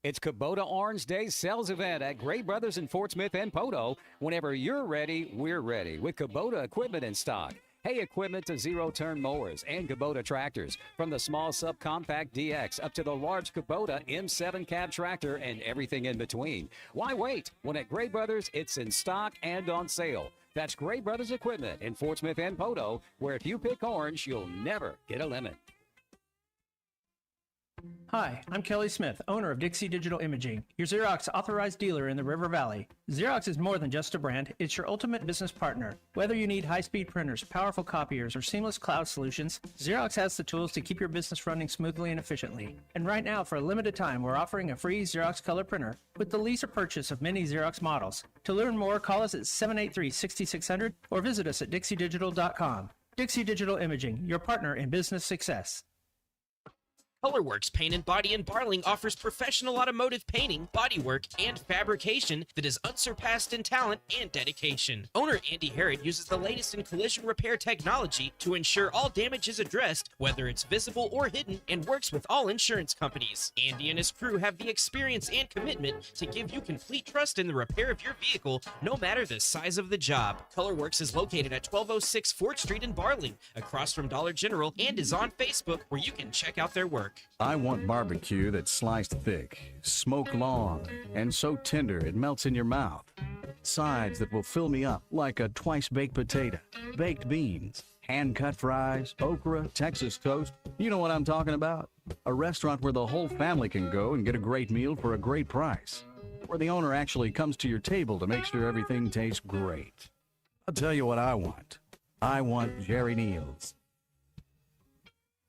It's Kubota Orange Day sales event at Gray Brothers in Fort Smith and Poto. Whenever you're ready, we're ready with Kubota equipment in stock. Hay equipment to zero-turn mowers and Kubota tractors. From the small subcompact DX up to the large Kubota M7 cab tractor and everything in between. Why wait? When at Gray Brothers, it's in stock and on sale. That's Gray Brothers Equipment in Fort Smith and Poto, where if you pick orange, you'll never get a lemon. Hi, I'm Kelly Smith, owner of Dixie Digital Imaging, your Xerox authorized dealer in the River Valley. Xerox is more than just a brand, it's your ultimate business partner. Whether you need high-speed printers, powerful copiers, or seamless cloud solutions, Xerox has the tools to keep your business running smoothly and efficiently. And right now, for a limited time, we're offering a free Xerox color printer with the lease or purchase of many Xerox models. To learn more, call us at 783-6600 or visit us at dixiedigital.com. Dixie Digital Imaging, your partner in business success. Colorworks Paint and Body in Barling offers professional automotive painting, bodywork, and fabrication that is unsurpassed in talent and dedication. Owner Andy Harrod uses the latest in collision repair technology to ensure all damage is addressed, whether it's visible or hidden, and works with all insurance companies. Andy and his crew have the experience and commitment to give you complete trust in the repair of your vehicle, no matter the size of the job. Colorworks is located at 1206 4th Street in Barling, across from Dollar General, and is on Facebook, where you can check out their work. I want barbecue that's sliced thick, smoked long, and so tender it melts in your mouth. Sides that will fill me up like a twice-baked potato, baked beans, hand-cut fries, okra, Texas toast. You know what I'm talking about? A restaurant where the whole family can go and get a great meal for a great price. Where the owner actually comes to your table to make sure everything tastes great. I'll tell you what I want. I want Jerry Neal's.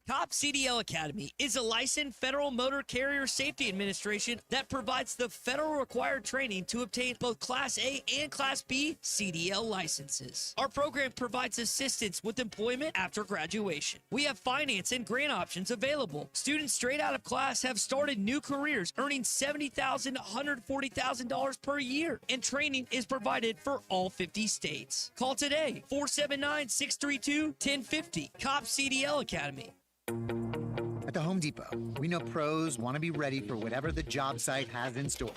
COP CDL Academy is a licensed Federal Motor Carrier Safety Administration that provides the federal required training to obtain both Class A and Class B CDL licenses. Our program provides assistance with employment after graduation. We have finance and grant options available. Students straight out of class have started new careers earning $70,000 to $140,000 per year, and training is provided for all 50 states. Call today, 479-632-1050, COP CDL Academy. At the Home Depot, we know pros want to be ready for whatever the job site has in store.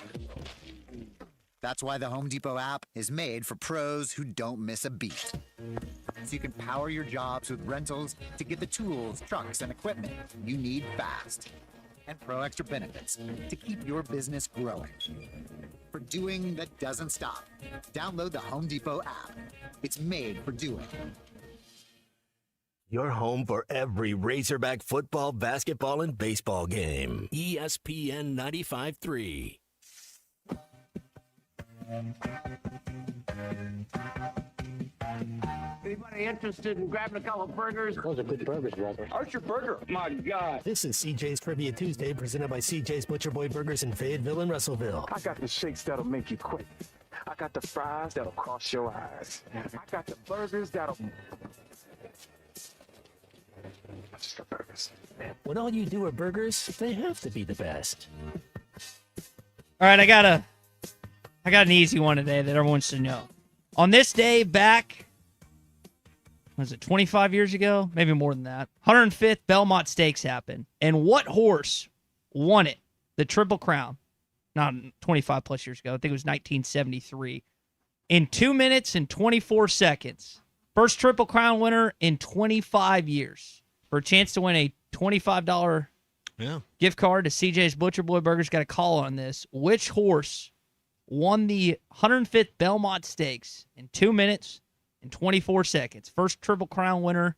That's why the Home Depot app is made for pros who don't miss a beat. So you can power your jobs with rentals to get the tools, trucks, and equipment you need fast. And Pro Extra benefits to keep your business growing. For doing that doesn't stop, download the Home Depot app. It's made for doing. Your home for every Razorback football, basketball, and baseball game. ESPN 95.3. Anybody interested in grabbing a couple of burgers? Those are good burgers, brother. Archer Burger. My God. This is CJ's Trivia Tuesday, presented by CJ's Butcher Boy Burgers in Fayetteville and Russellville. I got the shakes that'll make you quit. I got the fries that'll cross your eyes. I got the burgers that'll... I just got burgers. When all you do are burgers, they have to be the best. All right, I got an easy one today that everyone should know. On this day back, was it 25 years ago? Maybe more than that. 105th Belmont Stakes happened. And what horse won it? The Triple Crown. Not 25 plus years ago. I think it was 1973. In 2 minutes and 24 seconds. First Triple Crown winner in 25 years. For a chance to win a $25 gift card to CJ's Butcher Boy Burgers. Got a call on this. Which horse won the 105th Belmont Stakes in 2 minutes and 24 seconds? First Triple Crown winner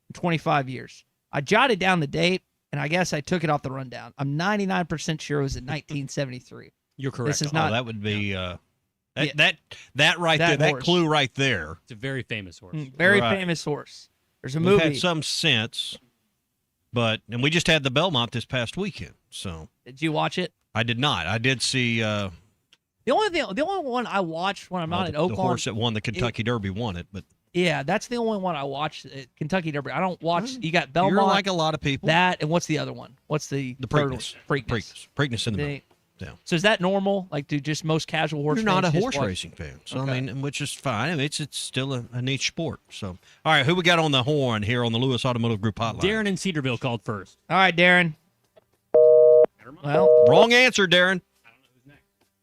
in 25 years. I jotted down the date, and I guess I took it off the rundown. I'm 99% sure it was in 1973. You're correct. This is not. That would be that right that there. horse. That clue right there. It's a very famous horse. Very Right. famous horse. There's a We've movie. had some since, and we just had the Belmont this past weekend. So Did you watch it? I did not. I did see The only one I watched when I'm not in the Oakland. horse that won the Kentucky Derby won it, but Yeah, that's the only one I watched. Kentucky Derby. I don't watch. You got Belmont. you're like a lot of people. That and what's the other one? What's the third one? Preakness in the middle. Yeah. So is that normal? Like, do just most casual horse? You're not a fans just horse watch? racing fan, so Okay. I mean, which is fine. I mean, it's still a niche sport. So, all right, who we got on the horn here on the Lewis Automotive Group hotline? Darren in Cedarville called first. All right, Darren. Well, wrong answer, Darren.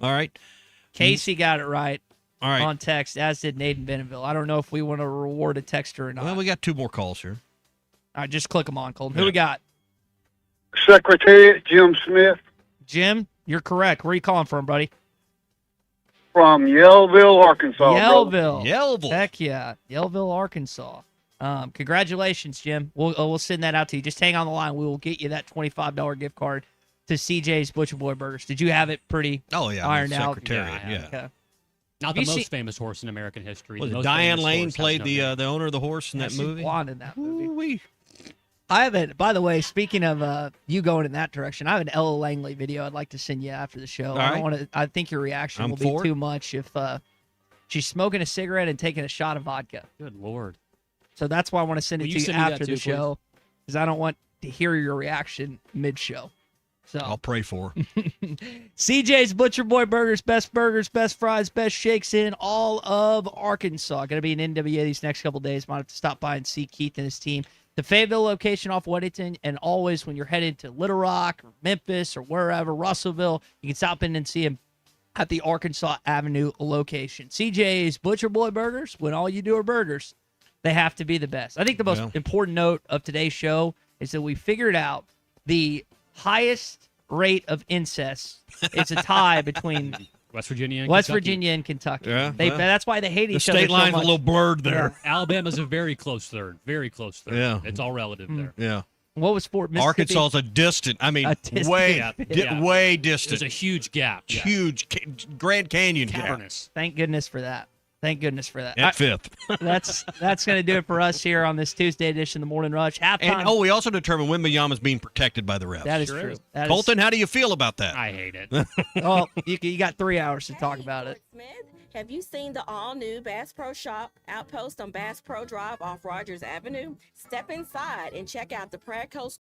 All right, Casey got it right. All right. On text, as did Nathan Bentonville. I don't know if we want to reward a texter or not. Well, we got two more calls here. All right, just click them on, Colton. Who we got? Secretariat Jim Smith Jim, you're correct. Where are you calling from, buddy? from Yellville, Arkansas. Yellville. Yellville. Heck yeah. Yellville, Arkansas. Congratulations, Jim. We'll send that out to you. Just hang on the line. We will get you that $25 gift card to CJ's Butcher Boy Burgers. Did you have it pretty ironed out? Secretariat, yeah. Okay. Not Have the you most seen- famous horse in American history. Was The it most Diane famous Lane horse played has no the owner of the horse in Yeah, that she's movie? blonde in that movie. Ooh-wee. I have it. By the way, speaking of you going in that direction, I have an Ella Langley video I'd like to send you after the show. All I don't right. want to. I think your reaction I'm will for be it. too much if she's smoking a cigarette and taking a shot of vodka. Good Lord. So that's why I want to send it Will to you you send me that after the too, show, because I don't want to hear your reaction mid-show. So I'll pray for her. CJ's Butcher Boy Burgers, best fries, best shakes in all of Arkansas. Going to be in NWA these next couple days. Might have to stop by and see Keith and his team. The Fayetteville location off Weddington, and always when you're headed to Little Rock or Memphis or wherever, Russellville, you can stop in and see him at the Arkansas Avenue location. CJ's Butcher Boy Burgers, when all you do are burgers, they have to be the best. I think the most Well. important note of today's show is that we figured out the highest rate of incest. It's a tie between West Virginia and West Kentucky. Virginia and Kentucky. Yeah, well, that's why they hate The each other state so line's a much. little blurred there. Alabama's a very close third. Very close third. Yeah. It's all relative there. Yeah. What was Fort Mississippi? Arkansas's a distant. I mean, A distant- way, Yeah. way distant. There's a huge gap. Yeah. Huge Grand Canyon gap. Cavernous. Thank goodness for that. Thank goodness for that. At fifth. That's going to do it for us here on this Tuesday edition of the Morning Rush. Halftime. And we also determined when Wembanyama's being protected by the refs. That is true. That is- Colton, how do you feel about that? I hate it. Oh, you got 3 hours to talk about it. Smith, have you seen the all-new Bass Pro Shop outpost on Bass Pro Drive off Rogers Avenue? Step inside and check out the Pradco